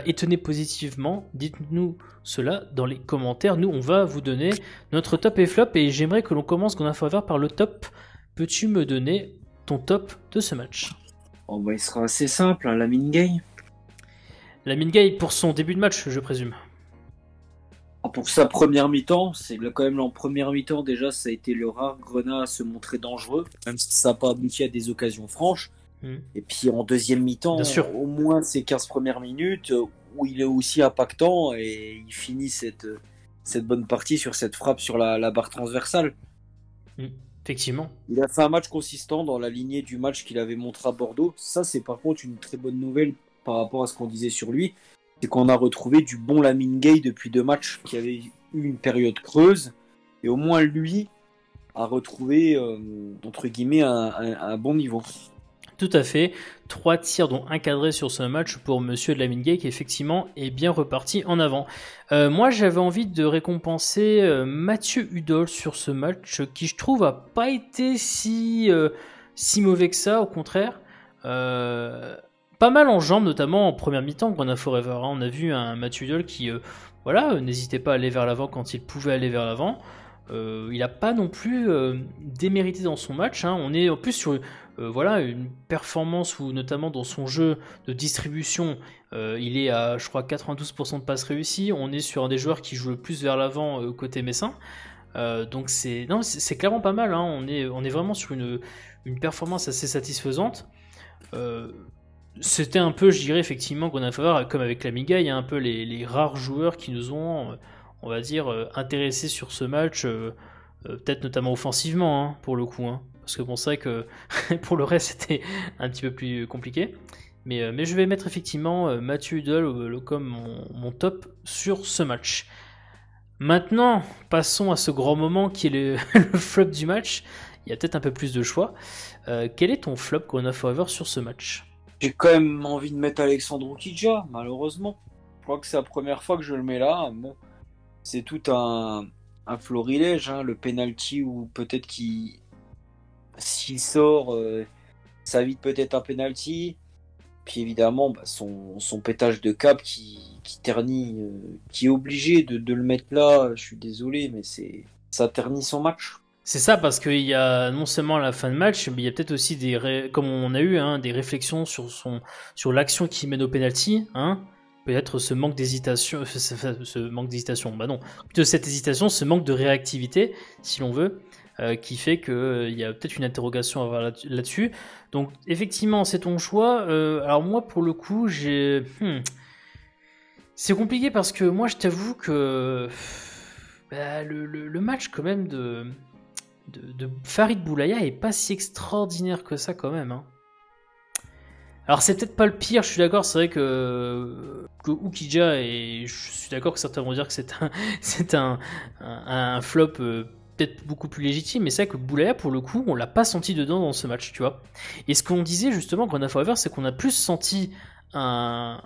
étonné positivement? Dites-nous cela dans les commentaires. Nous, on va vous donner notre top et flop, et j'aimerais que l'on commence Gonna Forever par le top. Peux-tu me donner ton top de ce match? Il sera assez simple, hein, Lamine Gueye. Lamine Gueye pour son début de match, je présume. Pour sa première mi-temps, c'est quand même en première mi-temps déjà, ça a été le rare Grenat à se montrer dangereux, même si ça n'a pas abouti à des occasions franches. Et puis en deuxième mi-temps, au moins ces 15 premières minutes où il est aussi impactant et il finit cette bonne partie sur cette frappe sur la barre transversale. Effectivement. Il a fait un match consistant dans la lignée du match qu'il avait montré à Bordeaux. Ça, c'est par contre une très bonne nouvelle par rapport à ce qu'on disait sur lui. C'est qu'on a retrouvé du bon Lamine Gueye depuis 2 matchs qui avait eu une période creuse. Et au moins lui a retrouvé, entre guillemets, un bon niveau. Tout à fait. 3 tirs dont un cadré sur ce match pour Monsieur Lamine Gueye qui effectivement est bien reparti en avant. Moi j'avais envie de récompenser Mathieu Hudol sur ce match qui je trouve a pas été si mauvais que ça, au contraire. Pas mal en jambes, notamment en première mi-temps, Gonna Forever. Hein. On a vu un Mathieu Hudol qui n'hésitait pas à aller vers l'avant quand il pouvait aller vers l'avant. Il n'a pas non plus démérité dans son match. Hein. On est en plus sur une performance où, notamment dans son jeu de distribution, il est à, je crois, 92% de passes réussies. On est sur un des joueurs qui joue le plus vers l'avant côté messin. Donc c'est clairement pas mal. Hein. On est vraiment sur une performance assez satisfaisante. C'était un peu, je dirais effectivement, qu'on a fait voir, comme avec Lamine Gueye, il y a un peu les rares joueurs qui nous ont, on va dire, intéressés sur ce match, peut-être notamment offensivement, hein, pour le coup. Hein, parce que bon, c'est vrai que pour le reste, c'était un petit peu plus compliqué. Mais je vais mettre effectivement Mathieu Hudol comme mon top sur ce match. Maintenant, passons à ce grand moment qui est le flop du match. Il y a peut-être un peu plus de choix. Quel est ton flop Gonna Forever sur ce match? J'ai quand même envie de mettre Alexandre Oukidja, malheureusement. Je crois que c'est la première fois que je le mets là. Bon, c'est tout un florilège, hein, le penalty où peut-être s'il sort, ça évite peut-être un penalty. Puis évidemment, son pétage de câble qui ternit, qui est obligé de le mettre là. Je suis désolé, mais ça ternit son match. C'est ça, parce qu'il y a non seulement la fin de match, mais il y a peut-être aussi comme on a eu, hein, des réflexions sur l'action qui mène au penalty, hein. Peut-être ce manque d'hésitation, plutôt cette hésitation, ce manque de réactivité, si l'on veut, qui fait qu'il y a peut-être une interrogation à avoir là-dessus. Donc effectivement, c'est ton choix. Alors moi, pour le coup, c'est compliqué parce que moi, je t'avoue que le match quand même de Farid Boulaya est pas si extraordinaire que ça quand même. Hein. Alors c'est peut-être pas le pire, je suis d'accord, c'est vrai que Oukidja, et je suis d'accord que certains vont dire que c'est un flop peut-être beaucoup plus légitime, mais c'est vrai que Boulaya, pour le coup, on l'a pas senti dedans dans ce match, tu vois. Et ce qu'on disait justement, Gonna Forever, c'est qu'on a plus senti un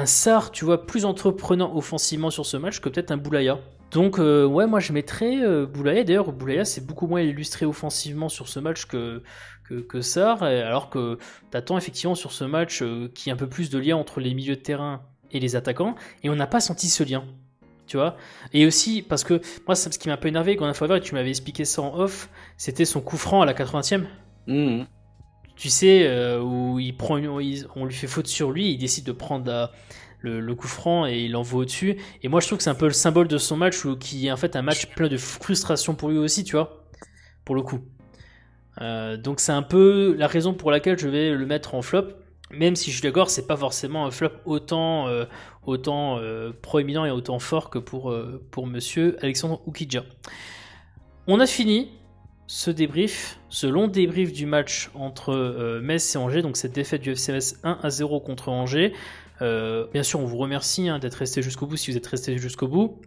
Sarr, tu vois, plus entreprenant offensivement sur ce match que peut-être un Boulaya. Donc moi je mettrais Boulaya. D'ailleurs Boulaya c'est beaucoup moins illustré offensivement sur ce match que Sarr, alors que t'attends effectivement sur ce match qu'il y ait un peu plus de lien entre les milieux de terrain et les attaquants, et on n'a pas senti ce lien. Tu vois, et aussi parce que moi, ce qui m'a un peu énervé, Gordon Forever, et tu m'avais expliqué ça en off, c'était son coup franc à la 80e. Tu sais, où on lui fait faute sur lui, il décide de prendre le coup franc et il l'envoie au-dessus. Et moi, je trouve que c'est un peu le symbole de son match, qui est en fait un match plein de frustration pour lui aussi, tu vois, pour le coup. Donc c'est un peu la raison pour laquelle je vais le mettre en flop. Même si je suis d'accord, c'est pas forcément un flop autant proéminent et autant fort que pour monsieur Alexandre Oukidja. On a fini ce long débrief du match entre Metz et Angers, donc cette défaite du FC Metz 1-0 contre Angers. Bien sûr, on vous remercie d'être resté jusqu'au bout si vous êtes resté jusqu'au bout.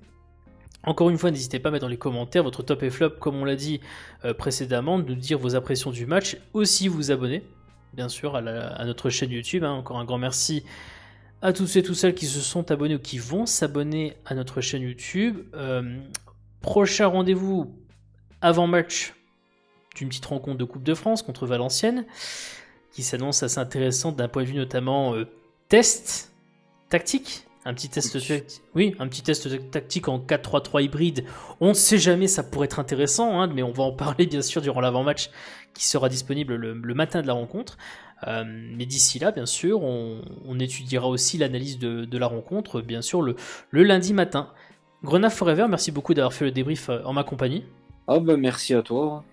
Encore une fois, n'hésitez pas à mettre dans les commentaires votre top et flop, comme on l'a dit précédemment, de nous dire vos impressions du match, aussi vous abonner, bien sûr, à notre chaîne YouTube. Encore un grand merci à tous et toutes celles qui se sont abonnés ou qui vont s'abonner à notre chaîne YouTube. Prochain rendez-vous avant match d'une petite rencontre de Coupe de France contre Valenciennes, qui s'annonce assez intéressante d'un point de vue notamment test tactique. Un petit test tactique en 4-3-3 hybride. On ne sait jamais, ça pourrait être intéressant, mais on va en parler bien sûr durant l'avant-match qui sera disponible le matin de la rencontre. Mais d'ici là, bien sûr, on étudiera aussi l'analyse de la rencontre, bien sûr, le lundi matin. Grenade Forever, merci beaucoup d'avoir fait le débrief en ma compagnie. Merci à toi.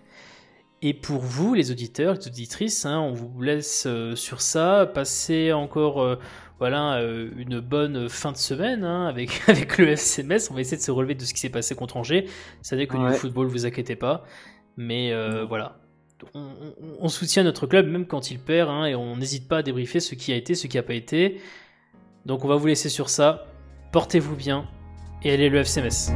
Et pour vous, les auditeurs, les auditrices, on vous laisse sur ça. Passez encore une bonne fin de semaine avec le FC Metz. On va essayer de se relever de ce qui s'est passé contre Angers. Ça n'est que du football, vous inquiétez pas. Mais voilà. On soutient notre club même quand il perd, et on n'hésite pas à débriefer ce qui a été, ce qui n'a pas été. Donc on va vous laisser sur ça. Portez-vous bien et allez le FC Metz.